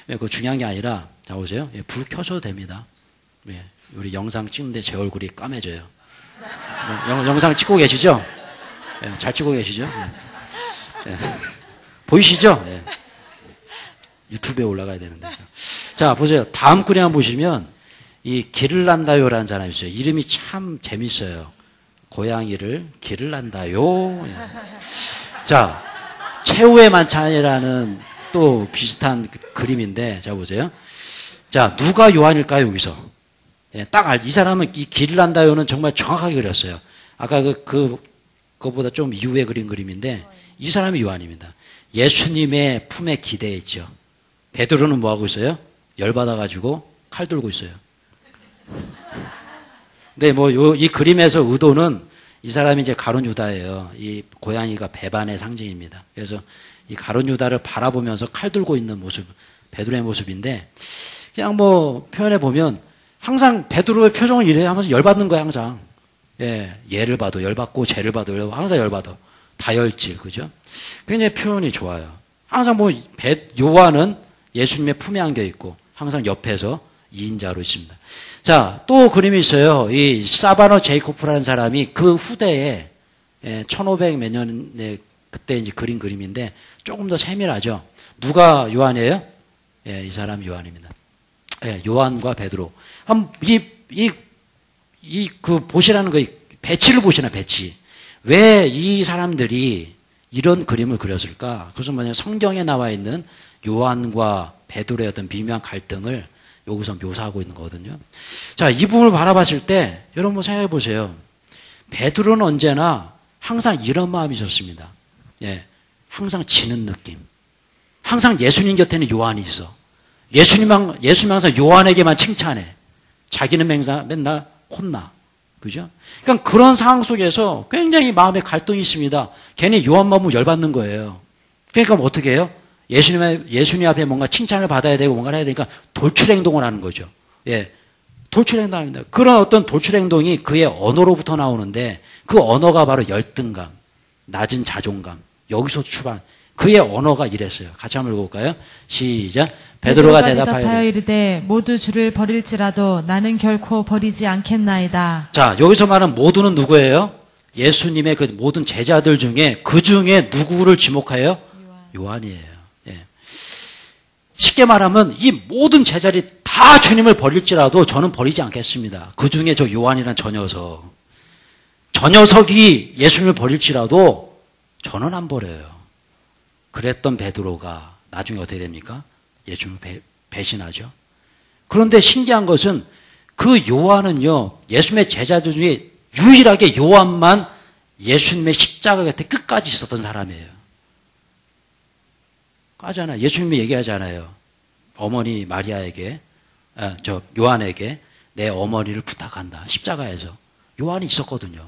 그거 중요한 게 아니라 자 보세요. 불 켜셔도 됩니다. 우리 영상 찍는데 제 얼굴이 까매져요. 영상 찍고 계시죠? 잘 찍고 계시죠? 보이시죠? 유튜브에 올라가야 되는데. 자, 보세요. 다음 그림 한번 보시면 이 기를란다요라는 사람이 있어요. 이름이 참 재밌어요. 고양이를 기를란다요. 자, 최후의 만찬이라는 또 비슷한 그림인데, 자 보세요. 자, 누가 요한일까요, 여기서? 이 사람은 이 기를란다요는 정말 정확하게 그렸어요. 아까 그거보다 좀 이후에 그린 그림인데, 이 사람이 요한입니다. 예수님의 품에 기대했죠. 베드로는 뭐 하고 있어요? 열받아가지고 칼 들고 있어요. 근데 이 그림에서 의도는 이 사람이 이제 가룟 유다예요. 이 고양이가 배반의 상징입니다. 그래서 이 가룟 유다를 바라보면서 칼 들고 있는 모습, 베드로의 모습인데, 그냥 표현해 보면 항상 베드로의 표정은 이래요 하면서 열받는 거야, 항상. 예, 예를 봐도 열받고 죄를 봐도 열받고 항상 열받아. 다혈질, 그죠? 굉장히 표현이 좋아요. 항상 뭐 요한은 예수님의 품에 안겨 있고 항상 옆에서 2인자로 있습니다. 자, 또 그림이 있어요. 이 사바너 제이코프라는 사람이 그 후대에 1500 몇 년에 그때 이제 그린 그림인데 조금 더 세밀하죠. 누가 요한이에요? 예, 이 사람 요한입니다. 예, 요한과 베드로. 보시라는 거, 배치를 보시나, 배치. 왜 이 사람들이 이런 그림을 그렸을까? 그것은 뭐냐면 성경에 나와 있는 요한과 베드로의 어떤 미묘한 갈등을 여기서 묘사하고 있는 거거든요. 자, 이 부분을 바라봤을 때 여러분 생각해 보세요. 베드로는 언제나 항상 이런 마음이 있었습니다. 예, 항상 지는 느낌. 항상 예수님 곁에는 요한이 있어. 예수님 항상 요한에게만 칭찬해. 자기는 맨날 혼나. 그죠? 그러니까 그런 상황 속에서 굉장히 마음에 갈등이 있습니다. 괜히 요한만 보면 열받는 거예요. 그러니까 어떻게 해요? 예수님 앞에 뭔가 칭찬을 받아야 되고 뭔가를 해야 되니까 돌출 행동을 하는 거죠. 예. 돌출 행동합니다. 그런 어떤 돌출 행동이 그의 언어로부터 나오는데 그 언어가 바로 열등감, 낮은 자존감, 여기서 출발. 그의 언어가 이랬어요. 같이 한번 읽어볼까요? 시작. 베드로가 대답하여 이르되 모두 주를 버릴지라도 나는 결코 버리지 않겠나이다. 자, 여기서 말하는 모두는 누구예요? 예수님의 그 모든 제자들 중에 그 중에 누구를 지목하여? 요한이에요. 예. 쉽게 말하면 이 모든 제자들이 다 주님을 버릴지라도 저는 버리지 않겠습니다. 그 중에 저 요한이란 저 녀석이 예수님을 버릴지라도 저는 안 버려요. 그랬던 베드로가 나중에 어떻게 됩니까? 예수님을 배신하죠. 그런데 신기한 것은 그 요한은요, 예수님의 제자들 중에 유일하게 요한만 예수님의 십자가 곁에 끝까지 있었던 사람이에요. 까잖아요. 예수님이 얘기하잖아요. 어머니 마리아에게, 요한에게 내 어머니를 부탁한다. 십자가에서. 요한이 있었거든요.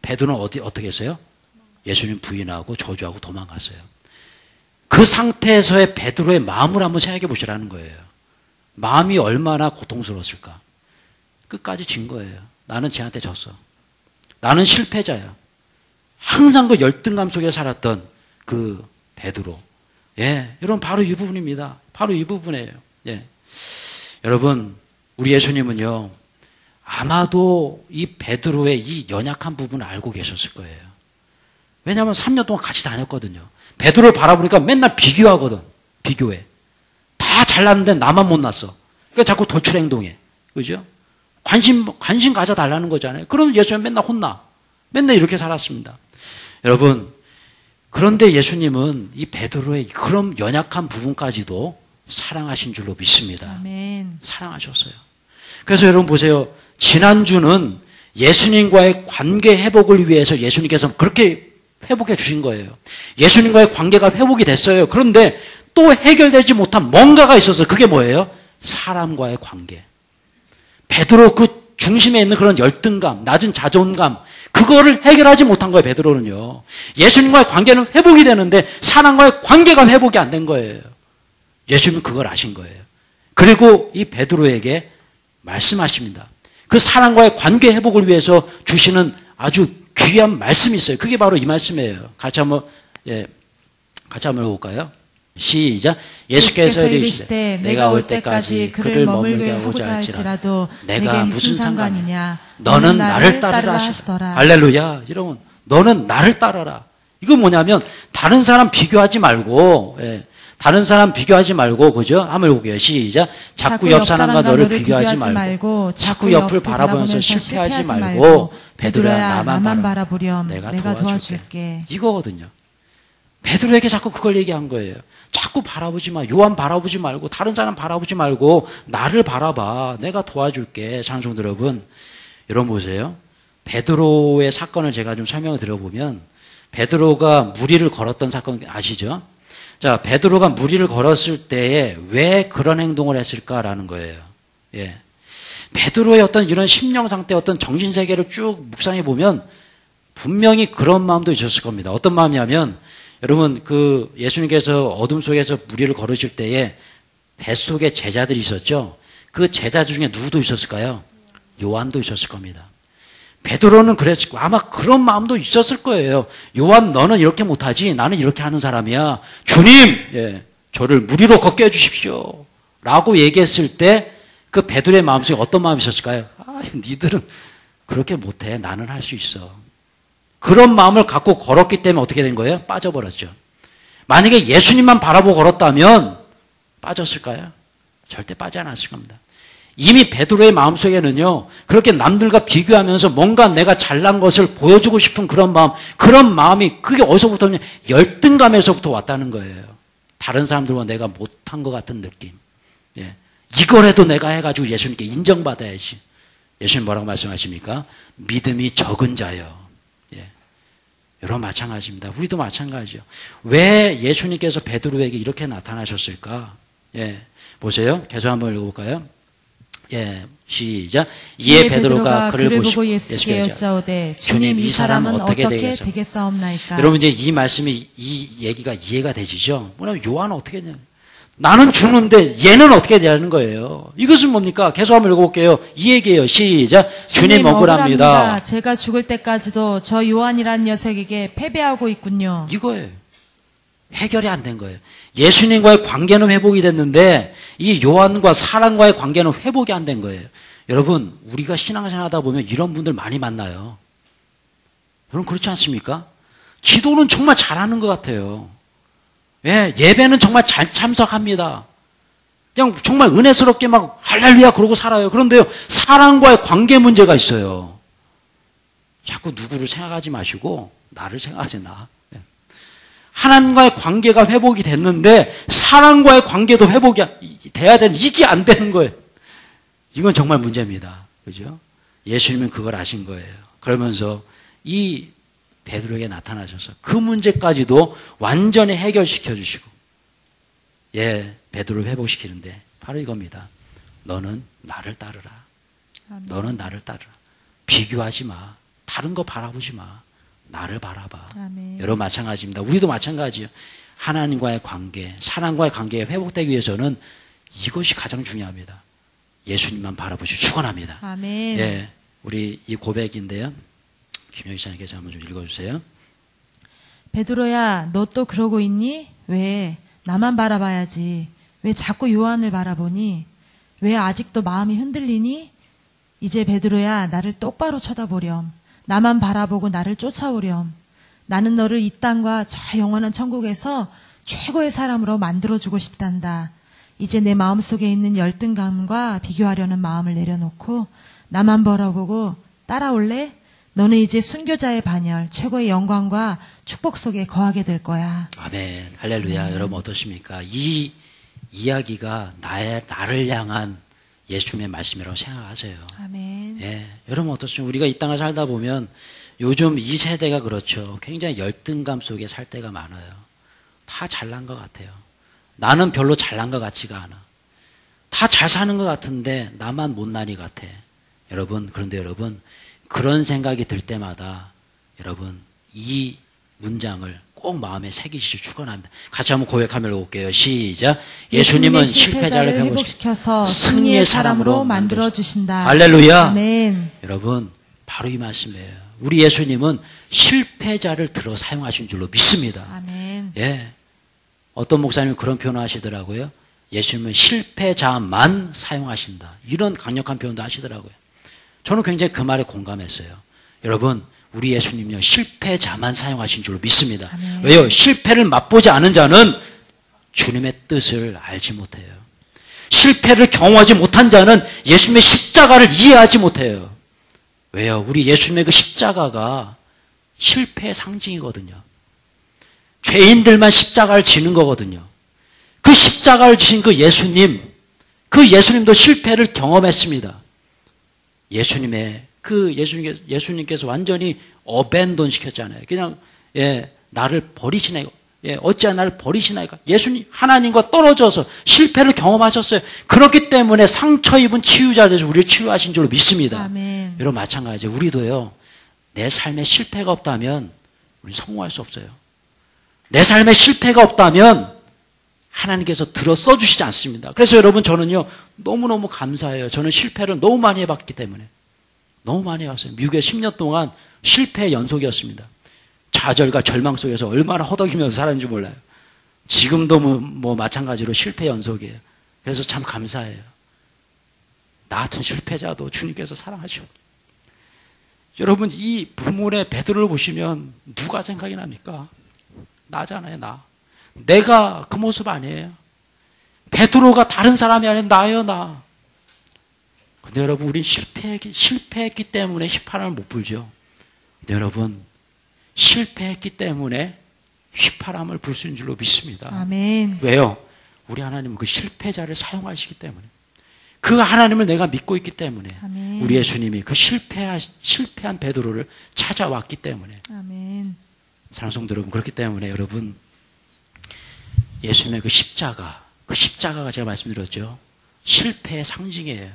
베드로는 어떻게 했어요? 예수님 부인하고 저주하고 도망갔어요. 그 상태에서의 베드로의 마음을 한번 생각해 보시라는 거예요. 마음이 얼마나 고통스러웠을까. 끝까지 진 거예요. 나는 쟤한테 졌어. 나는 실패자야. 항상 그 열등감 속에 살았던 그 베드로. 예, 여러분 바로 이 부분입니다. 바로 이 부분이에요. 예. 여러분, 우리 예수님은요, 아마도 이 베드로의 이 연약한 부분을 알고 계셨을 거예요. 왜냐하면 3년 동안 같이 다녔거든요. 베드로를 바라보니까 맨날 비교하거든. 비교해. 다 잘났는데 나만 못났어. 그러니까 자꾸 돌출 행동해. 그죠? 관심 가져달라는 거잖아요. 그럼 예수님 맨날 혼나. 맨날 이렇게 살았습니다. 여러분, 그런데 예수님은 이 베드로의 그런 연약한 부분까지도 사랑하신 줄로 믿습니다. 아멘. 사랑하셨어요. 그래서 여러분 보세요. 지난주는 예수님과의 관계 회복을 위해서 예수님께서 그렇게 회복해 주신 거예요. 예수님과의 관계가 회복이 됐어요. 그런데 또 해결되지 못한 뭔가가 있어서 그게 뭐예요? 사람과의 관계. 베드로 그 중심에 있는 그런 열등감, 낮은 자존감, 그거를 해결하지 못한 거예요. 베드로는요. 예수님과의 관계는 회복이 되는데 사람과의 관계가 회복이 안 된 거예요. 예수님은 그걸 아신 거예요. 그리고 이 베드로에게 말씀하십니다. 그 사람과의 관계 회복을 위해서 주시는 아주 귀한 말씀이 있어요. 그게 바로 이 말씀이에요. 같이 한번 읽어볼까요? 시작. 예수께서 이르시되 내가 올 때까지 그를 머물게 하고자 할지라도 내가 무슨 상관이냐. 너는 나를 따르라 하시더라. 할렐루야. 여러분, 너는 나를 따르라. 이거 뭐냐면 다른 사람 비교하지 말고, 다른 사람 비교하지 말고, 그죠? 한번 읽어볼게요. 시작. 자꾸 옆 사람과 너를 비교하지 말고, 자꾸 옆을 바라보면서 실패하지 말고, 베드로야 나만 바라보렴. 내가 도와줄게. 이거거든요. 베드로에게 자꾸 그걸 얘기한 거예요. 자꾸 바라보지 마. 요한 바라보지 말고, 다른 사람 바라보지 말고, 나를 바라봐. 내가 도와줄게. 장성들 여러분. 여러분 보세요. 베드로의 사건을 제가 좀 설명을 드려보면, 베드로가 무리를 걸었던 사건 아시죠? 자, 베드로가 무리를 걸었을 때에 왜 그런 행동을 했을까라는 거예요. 예. 베드로의 어떤 이런 심령 상태, 어떤 정신 세계를 쭉 묵상해 보면 분명히 그런 마음도 있었을 겁니다. 어떤 마음이냐면, 여러분, 그 예수님께서 어둠 속에서 무리를 걸으실 때에 뱃속에 제자들이 있었죠. 그 제자 중에 누구도 있었을까요? 요한도 있었을 겁니다. 베드로는 그랬을 거예요. 아마 그런 마음도 있었을 거예요. 요한 너는 이렇게 못하지 나는 이렇게 하는 사람이야. 주님 저를 무리로 걷게 해주십시오 라고 얘기했을 때 그 베드로의 마음속에 어떤 마음이 있었을까요? 니들은 그렇게 못해. 나는 할 수 있어. 그런 마음을 갖고 걸었기 때문에 어떻게 된 거예요? 빠져버렸죠. 만약에 예수님만 바라보고 걸었다면 빠졌을까요? 절대 빠지지 않았을 겁니다. 이미 베드로의 마음속에는요, 그렇게 남들과 비교하면서 뭔가 내가 잘난 것을 보여주고 싶은 그런 마음이 그게 어디서부터 오냐? 열등감에서부터 왔다는 거예요. 다른 사람들과 내가 못한 것 같은 느낌. 이거라도 내가 해가지고 예수님께 인정받아야지. 예수님 뭐라고 말씀하십니까? 믿음이 적은 자요. 여러분 마찬가지입니다. 우리도 마찬가지요. 왜 예수님께서 베드로에게 이렇게 나타나셨을까? 보세요. 계속 한번 읽어볼까요? 시작. 이에 베드로가 그를 보시고 예수께 여짜오되 주님 이 사람은 어떻게 되겠사옵나이까? 여러분 이제 이 말씀이 이 얘기가 이해가 되시죠? 뭐냐면 요한은 어떻게 되냐? 나는 죽는데 얘는 어떻게 되는 거예요? 이것은 뭡니까? 계속 한번 읽어볼게요. 이 얘기예요. 시작. 주님 억울합니다. 제가 죽을 때까지도 저 요한이라는 녀석에게 패배하고 있군요. 이거예요. 해결이 안 된 거예요. 예수님과의 관계는 회복이 됐는데 이 요한과 사람과의 관계는 회복이 안 된 거예요. 여러분 우리가 신앙생활 하다 보면 이런 분들 많이 만나요. 여러분 그렇지 않습니까? 기도는 정말 잘하는 것 같아요. 예배는 정말 잘 참석합니다. 그냥 정말 은혜스럽게 막 할렐루야 그러고 살아요. 그런데요 사람과의 관계 문제가 있어요. 자꾸 누구를 생각하지 마시고 나를 생각하세요. 나. 하나님과의 관계가 회복이 됐는데 사람과의 관계도 회복이 돼야 되는 이게 안 되는 거예요. 이건 정말 문제입니다. 그죠? 예수님은 그걸 아신 거예요. 그러면서 이 베드로에게 나타나셔서 그 문제까지도 완전히 해결시켜 주시고 베드로를 회복시키는데 바로 이겁니다. 너는 나를 따르라. 너는 나를 따르라. 비교하지 마. 다른 거 바라보지 마. 나를 바라봐. 아멘. 여러분 마찬가지입니다. 우리도 마찬가지예요. 하나님과의 관계, 사람과의 관계가 회복되기 위해서는 이것이 가장 중요합니다. 예수님만 바라보시 축원합니다. 아멘. 우리 이 고백인데요. 김영희 사님께서 한번 좀 읽어주세요. 베드로야, 너 또 그러고 있니? 왜? 나만 바라봐야지. 왜 자꾸 요한을 바라보니? 왜 아직도 마음이 흔들리니? 이제 베드로야, 나를 똑바로 쳐다보렴. 나만 바라보고 나를 쫓아오렴. 나는 너를 이 땅과 저 영원한 천국에서 최고의 사람으로 만들어주고 싶단다. 이제 내 마음속에 있는 열등감과 비교하려는 마음을 내려놓고 나만 바라보고 따라올래? 너는 이제 순교자의 반열, 최고의 영광과 축복 속에 거하게 될 거야. 아멘. 할렐루야. 여러분 어떠십니까? 이 이야기가 나를 향한 예수님의 말씀이라고 생각하세요. 아멘. 여러분 어떻습니까? 우리가 이 땅을 살다 보면 요즘 이 세대가 그렇죠. 굉장히 열등감 속에 살 때가 많아요. 다 잘난 것 같아요. 나는 별로 잘난 것 같지가 않아. 다 잘 사는 것 같은데 나만 못난이 같아. 그런데 여러분 그런 생각이 들 때마다 여러분 이 문장을 꼭 마음에 새기시길 축원합니다. 같이 한번 고백하며 읽어볼게요. 시작. 예수님은 실패자를 회복시켜서 승리의 사람으로 만들어주신다. 할렐루야. 아멘. 여러분 바로 이 말씀이에요. 우리 예수님은 실패자를 들어 사용하신 줄로 믿습니다. 아멘. 어떤 목사님이 그런 표현을 하시더라고요. 예수님은 실패자만 사용하신다. 이런 강력한 표현도 하시더라고요. 저는 굉장히 그 말에 공감했어요. 여러분 우리 예수님은요 실패자만 사용하신 줄로 믿습니다. 아멘. 왜요? 실패를 맛보지 않은 자는 주님의 뜻을 알지 못해요. 실패를 경험하지 못한 자는 예수님의 십자가를 이해하지 못해요. 왜요? 우리 예수님의 그 십자가가 실패의 상징이거든요. 죄인들만 십자가를 지는 거거든요. 그 십자가를 지신 그 예수님도 실패를 경험했습니다. 예수님께서 완전히 어벤돈 시켰잖아요. 그냥 나를 버리시나이까. 어찌하여 나를 버리시나이까. 예수님 하나님과 떨어져서 실패를 경험하셨어요. 그렇기 때문에 상처 입은 치유자 되셔서 우리를 치유하신 줄로 믿습니다. 아멘. 여러분 마찬가지예요. 우리도요. 내 삶에 실패가 없다면 우리는 성공할 수 없어요. 내 삶에 실패가 없다면 하나님께서 들어 써주시지 않습니다. 그래서 여러분 저는요 너무너무 감사해요. 저는 실패를 너무 많이 해봤기 때문에 너무 많이 왔어요. 미국에 10년 동안 실패의 연속이었습니다. 좌절과 절망 속에서 얼마나 허덕이면서 살았는지 몰라요. 지금도 뭐 마찬가지로 실패 연속이에요. 그래서 참 감사해요. 나 같은 실패자도 주님께서 사랑하셔. 여러분, 이 본문의 베드로를 보시면 누가 생각이 납니까? 나잖아요, 나. 내가 그 모습 아니에요. 베드로가 다른 사람이 아니라 나예요, 나. 근데 여러분, 우린 실패했기 때문에 휘파람을 못 불죠. 근데 여러분, 실패했기 때문에 휘파람을 불 수 있는 줄로 믿습니다. 아멘. 왜요? 우리 하나님은 그 실패자를 사용하시기 때문에, 그 하나님을 내가 믿고 있기 때문에, 아멘. 우리 예수님이 그 실패한 베드로를 찾아왔기 때문에. 아멘. 사랑하는 성도 여러분, 그렇기 때문에 여러분, 예수님의 그 십자가가 제가 말씀드렸죠. 실패의 상징이에요.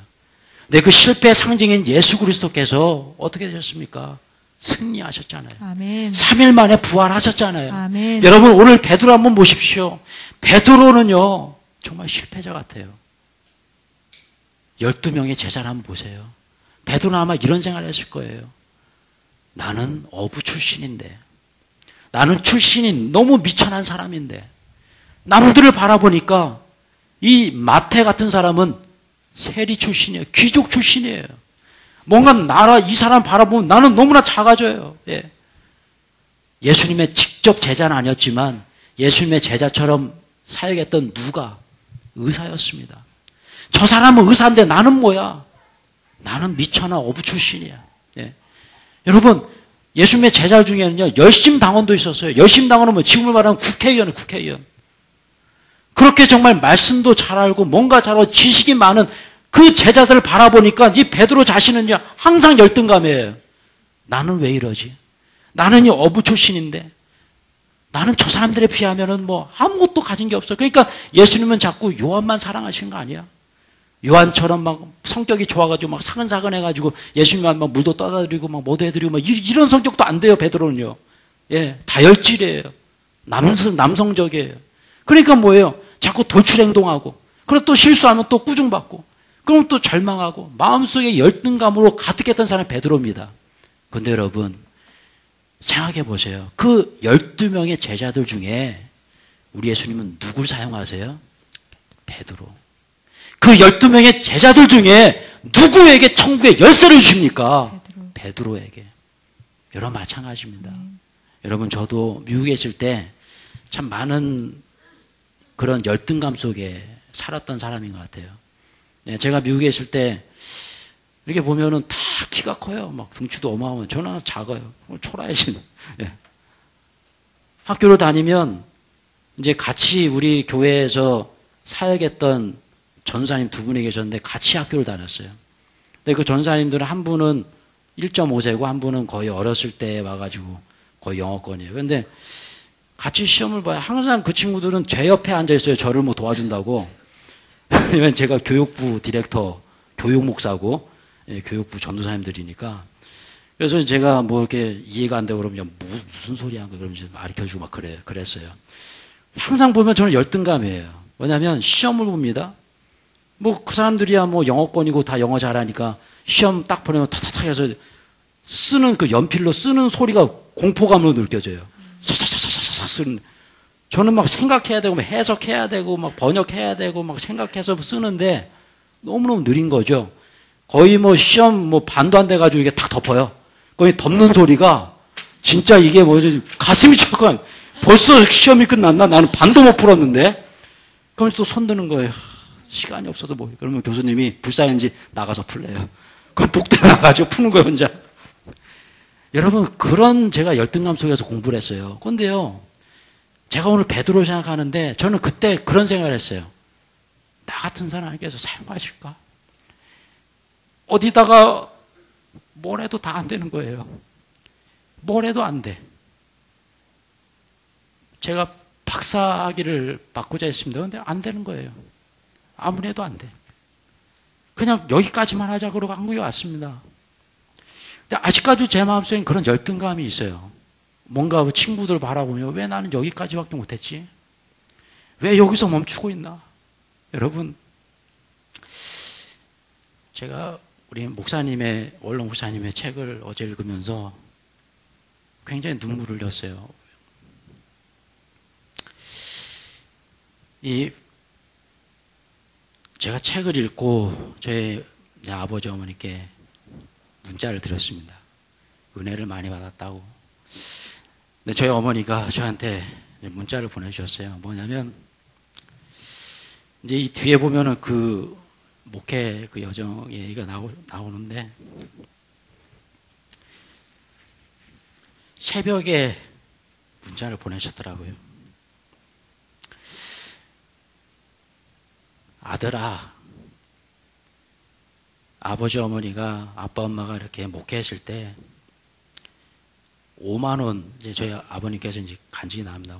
근데 그 실패의 상징인 예수 그리스도께서 어떻게 되셨습니까? 승리하셨잖아요. 아멘. 3일 만에 부활하셨잖아요. 아멘. 여러분, 오늘 베드로 한번 보십시오. 베드로는요, 정말 실패자 같아요. 12명의 제자를 한번 보세요. 베드로는 아마 이런 생각을 했을 거예요. 나는 어부 출신인데, 나는 출신인 너무 미천한 사람인데, 남들을 바라보니까 이 마태 같은 사람은 세리 출신이에요. 귀족 출신이에요. 뭔가 이 사람 바라보면 나는 너무나 작아져요. 예. 예수님의 직접 제자는 아니었지만 예수님의 제자처럼 사역했던 누가 의사였습니다. 저 사람은 의사인데 나는 뭐야? 나는 미천한 어부 출신이야. 예. 여러분, 예수님의 제자 중에는요, 열심당원도 있었어요. 열심당원은 뭐 지금을 말하는 국회의원. 그렇게 정말 말씀도 잘 알고 뭔가 잘 알고 지식이 많은 그 제자들을 바라보니까 이 베드로 자신은요, 항상 열등감이에요. 나는 왜 이러지? 나는 이 어부 출신인데, 나는 저 사람들에 비하면은 뭐 아무것도 가진 게 없어. 그러니까 예수님은 자꾸 요한만 사랑하시는 거 아니야? 요한처럼 막 성격이 좋아가지고 막 사근사근해가지고 예수님만 막 물도 떠다 드리고 막 뭐도 해드리고 막 이런 성격도 안 돼요, 베드로는요. 예, 다혈질이에요. 남성적이에요. 그러니까 뭐예요? 자꾸 돌출 행동하고, 그리고 또 실수하면 또 꾸중받고, 그럼 또 절망하고, 마음속에 열등감으로 가득했던 사람이 베드로입니다. 근데 여러분, 생각해 보세요. 그 12명의 제자들 중에 우리 예수님은 누굴 사용하세요? 베드로. 그 12명의 제자들 중에 누구에게 천국의 열쇠를 주십니까? 베드로에게. 여러분, 마찬가지입니다. 여러분, 저도 미국에 있을 때 참 많은 그런 열등감 속에 살았던 사람인 것 같아요. 예, 제가 미국에 있을 때 이렇게 보면은 다 키가 커요. 막 등치도 어마어마해요. 저는 작아요. 초라해진. 예. 학교를 다니면 이제 같이 우리 교회에서 사역했던 전사님 두 분이 계셨는데 같이 학교를 다녔어요. 근데 그 전사님들은 한 분은 1.5세고 한 분은 거의 어렸을 때 와가지고 거의 영어권이에요. 근데 같이 시험을 봐요. 항상 그 친구들은 제 옆에 앉아 있어요. 저를 뭐 도와준다고. 왜냐면 제가 교육부 디렉터, 교육목사고, 예, 교육부 전도사님들이니까. 그래서 제가 뭐 이렇게 이해가 안 되고 그러면 무슨 소리 한 거 그러면서 가르쳐주고 막 그랬어요. 항상 보면 저는 열등감이에요. 왜냐면 시험을 봅니다. 뭐 그 사람들이야 뭐 영어권이고 다 영어 잘하니까 시험 딱 보내면 탁탁탁 해서 쓰는 그 연필로 쓰는 소리가 공포감으로 느껴져요. 사사사사사사 쓰는. 저는 막 생각해야 되고, 막 해석해야 되고, 막 번역해야 되고, 막 생각해서 쓰는데 너무너무 느린 거죠. 거의 뭐 시험 뭐 반도 안 돼가지고 이게 탁 덮어요. 거의 덮는 소리가 진짜 이게 뭐지, 가슴이 철컥. 벌써 시험이 끝났나? 나는 반도 못 풀었는데. 그러면 또 손 드는 거예요. 시간이 없어서 뭐. 그러면 교수님이 불쌍한지 나가서 풀래요. 그럼 복대 나가지고 푸는 거예요, 혼자. 여러분, 그런 제가 열등감 속에서 공부를 했어요. 그런데요, 제가 오늘 베드로 생각하는데 저는 그때 그런 생각을 했어요. 나 같은 사람에게서 사용하실까? 어디다가 뭘 해도 다 안 되는 거예요. 뭘 해도 안 돼. 제가 박사학위를 받고자 했습니다. 그런데 안 되는 거예요. 아무리 해도 안 돼. 그냥 여기까지만 하자 그러고 한국에 왔습니다. 근데 아직까지 제 마음속엔 그런 열등감이 있어요. 뭔가 친구들 바라보며 왜 나는 여기까지밖에 못했지? 왜 여기서 멈추고 있나? 여러분, 제가 우리 목사님의 원로 목사님의 책을 어제 읽으면서 굉장히 눈물을 흘렸어요. 제가 책을 읽고 저희 아버지 어머니께 문자를 드렸습니다. 은혜를 많이 받았다고. 근데 저희 어머니가 저한테 문자를 보내주셨어요. 뭐냐면 이제 이 뒤에 보면은 그 목회 그 여정 얘기가 나오는데 새벽에 문자를 보내셨더라고요. 아들아, 아버지 어머니가 아빠 엄마가 이렇게 목회했을 때 5만 원, 이제 저희 아버님께서 이제 간증이 나옵니다.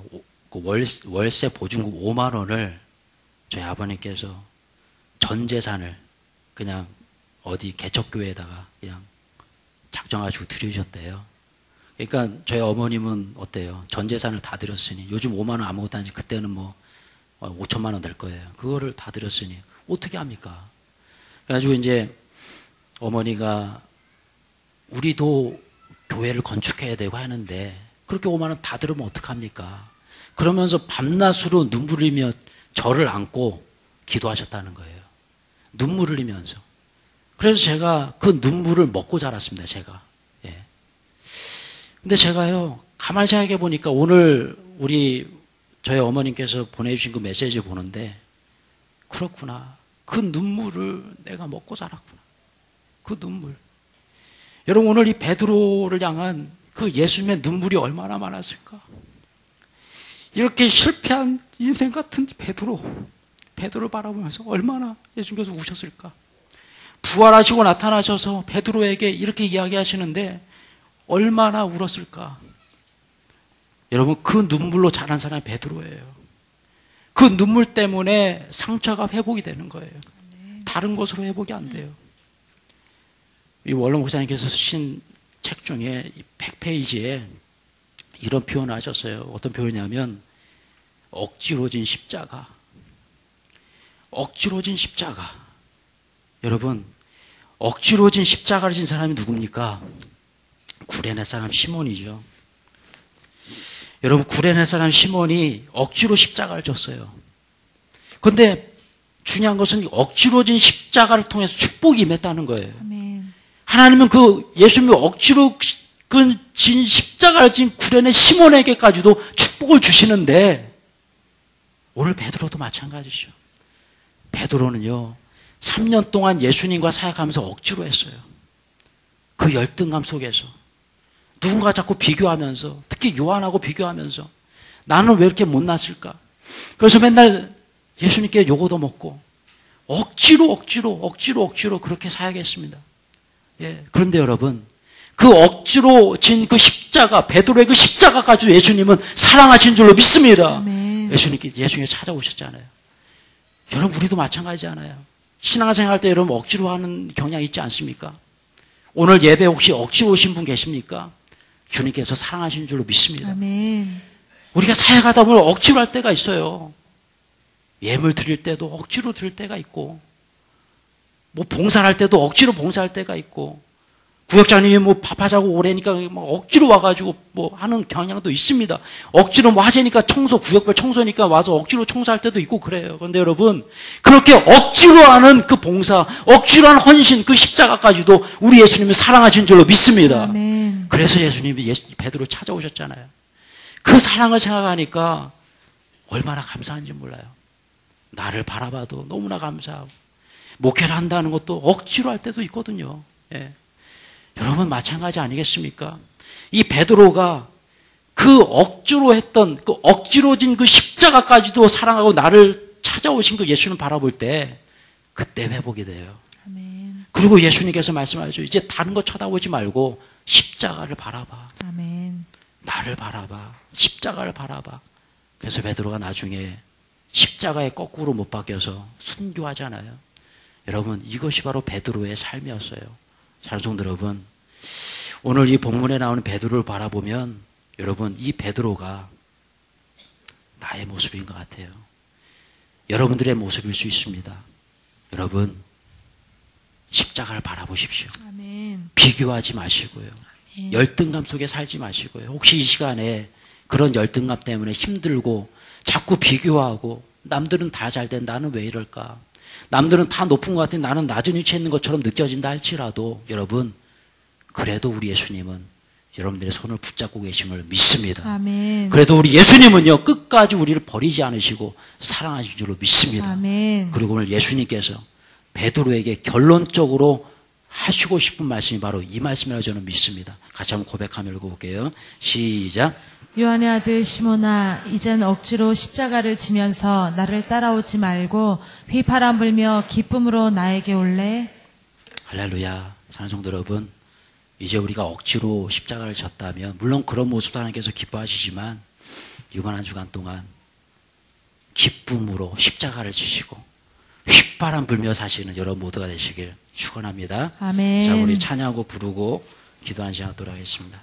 그 월세 보증금 5만 원을 저희 아버님께서 전 재산을 그냥 어디 개척교회에다가 그냥 작정하시고 드리셨대요. 그러니까 저희 어머님은 어때요? 전 재산을 다 드렸으니 요즘 5만 원 아무것도 아니지 그때는 뭐 5천만 원 될 거예요. 그거를 다 드렸으니 어떻게 합니까? 그래가지고 이제 어머니가 우리도 교회를 건축해야 되고 하는데 그렇게 5만 원 다 들으면 어떡합니까? 그러면서 밤낮으로 눈물 흘리며 저를 안고 기도하셨다는 거예요. 눈물 흘리면서. 그래서 제가 그 눈물을 먹고 자랐습니다. 제가. 예. 근데 제가요 가만히 생각해 보니까 오늘 저희 어머님께서 보내주신 그 메시지 보는데 그렇구나. 그 눈물을 내가 먹고 자랐구나. 그 눈물. 여러분 오늘 이 베드로를 향한 그 예수님의 눈물이 얼마나 많았을까? 이렇게 실패한 인생 같은 베드로를 바라보면서 얼마나 예수님께서 우셨을까? 부활하시고 나타나셔서 베드로에게 이렇게 이야기하시는데 얼마나 울었을까? 여러분 그 눈물로 자란 사람이 베드로예요. 그 눈물 때문에 상처가 회복이 되는 거예요. 다른 것으로 회복이 안 돼요. 이 원로 목사님께서 쓰신 책 중에 100페이지에 이런 표현을 하셨어요. 어떤 표현이냐면 억지로 진 십자가. 억지로 진 십자가. 여러분 억지로 진 십자가를 진 사람이 누굽니까? 구레네 사람 시몬이죠. 여러분 구레네 사람 시몬이 억지로 십자가를 졌어요. 그런데 중요한 것은 억지로 진 십자가를 통해서 축복이 임했다는 거예요. 아멘. 하나님은 그 예수님이 억지로 진 십자가를 진 구레네 시몬에게까지도 축복을 주시는데 오늘 베드로도 마찬가지죠. 베드로는요 3년 동안 예수님과 사역하면서 억지로 했어요. 그 열등감 속에서 누군가 자꾸 비교하면서 특히 요한하고 비교하면서 나는 왜 이렇게 못났을까? 그래서 맨날 예수님께 요거도 먹고 억지로 그렇게 사역했습니다. 예, 그런데 여러분 그 억지로 진 그 십자가 베드로의 그 십자가 가지고 예수님은 사랑하신 줄로 믿습니다. 아멘. 예수님이 찾아오셨잖아요. 여러분 우리도 마찬가지잖아요. 신앙생활 할 때 여러분 억지로 하는 경향이 있지 않습니까? 오늘 예배 혹시 억지로 오신 분 계십니까? 주님께서 사랑하시는 줄로 믿습니다. 아멘. 우리가 사역하다 보면 억지로 할 때가 있어요. 예물 드릴 때도 억지로 드릴 때가 있고 뭐 봉사를 할 때도 억지로 봉사할 때가 있고 구역장님이 뭐 밥하자고 오래니까 막 억지로 와가지고 뭐 하는 경향도 있습니다. 억지로 뭐 하자니까 구역별 청소니까 와서 억지로 청소할 때도 있고 그래요. 그런데 여러분 그렇게 억지로 하는 그 봉사, 억지로 하는 헌신, 그 십자가까지도 우리 예수님은 사랑하신 줄로 믿습니다. 아멘. 그래서 예수님이 베드로 찾아오셨잖아요. 그 사랑을 생각하니까 얼마나 감사한지 몰라요. 나를 바라봐도 너무나 감사하고 목회를 한다는 것도 억지로 할 때도 있거든요. 예. 여러분 마찬가지 아니겠습니까? 이 베드로가 그 억지로 했던 그 억지로 진 그 십자가까지도 사랑하고 나를 찾아오신 그 예수님 바라볼 때 그때 회복이 돼요. 아멘. 그리고 예수님께서 말씀하시죠. 이제 다른 거 쳐다보지 말고 십자가를 바라봐. 아멘. 나를 바라봐. 십자가를 바라봐. 그래서 베드로가 나중에 십자가에 거꾸로 못 박혀서 순교하잖아요. 여러분 이것이 바로 베드로의 삶이었어요. 사랑하는 여러분, 오늘 이 본문에 나오는 베드로를 바라보면 여러분 이 베드로가 나의 모습인 것 같아요. 여러분들의 모습일 수 있습니다. 여러분 십자가를 바라보십시오. 아멘. 비교하지 마시고요. 열등감 속에 살지 마시고요. 혹시 이 시간에 그런 열등감 때문에 힘들고 자꾸 비교하고 남들은 다 잘 된 나는 왜 이럴까? 남들은 다 높은 것 같은데 나는 낮은 위치에 있는 것처럼 느껴진다 할지라도 여러분 그래도 우리 예수님은 여러분들의 손을 붙잡고 계심을 믿습니다. 아멘. 그래도 우리 예수님은요 끝까지 우리를 버리지 않으시고 사랑하실 줄로 믿습니다. 아멘. 그리고 오늘 예수님께서 베드로에게 결론적으로 하시고 싶은 말씀이 바로 이 말씀이라고 저는 믿습니다. 같이 한번 고백하며 읽어볼게요. 시작. 요한의 아들 시몬아, 이젠 억지로 십자가를 지면서 나를 따라오지 말고 휘파람 불며 기쁨으로 나에게 올래? 할렐루야. 사랑하는 성도 여러분, 이제 우리가 억지로 십자가를 졌다면 물론 그런 모습도 하나님께서 기뻐하시지만 이번 한 주간 동안 기쁨으로 십자가를 지시고 휘바람 불며 사시는 여러분 모두가 되시길 축원합니다. 아멘. 자, 우리 찬양하고 부르고 기도하는 시간 갖도록 하겠습니다.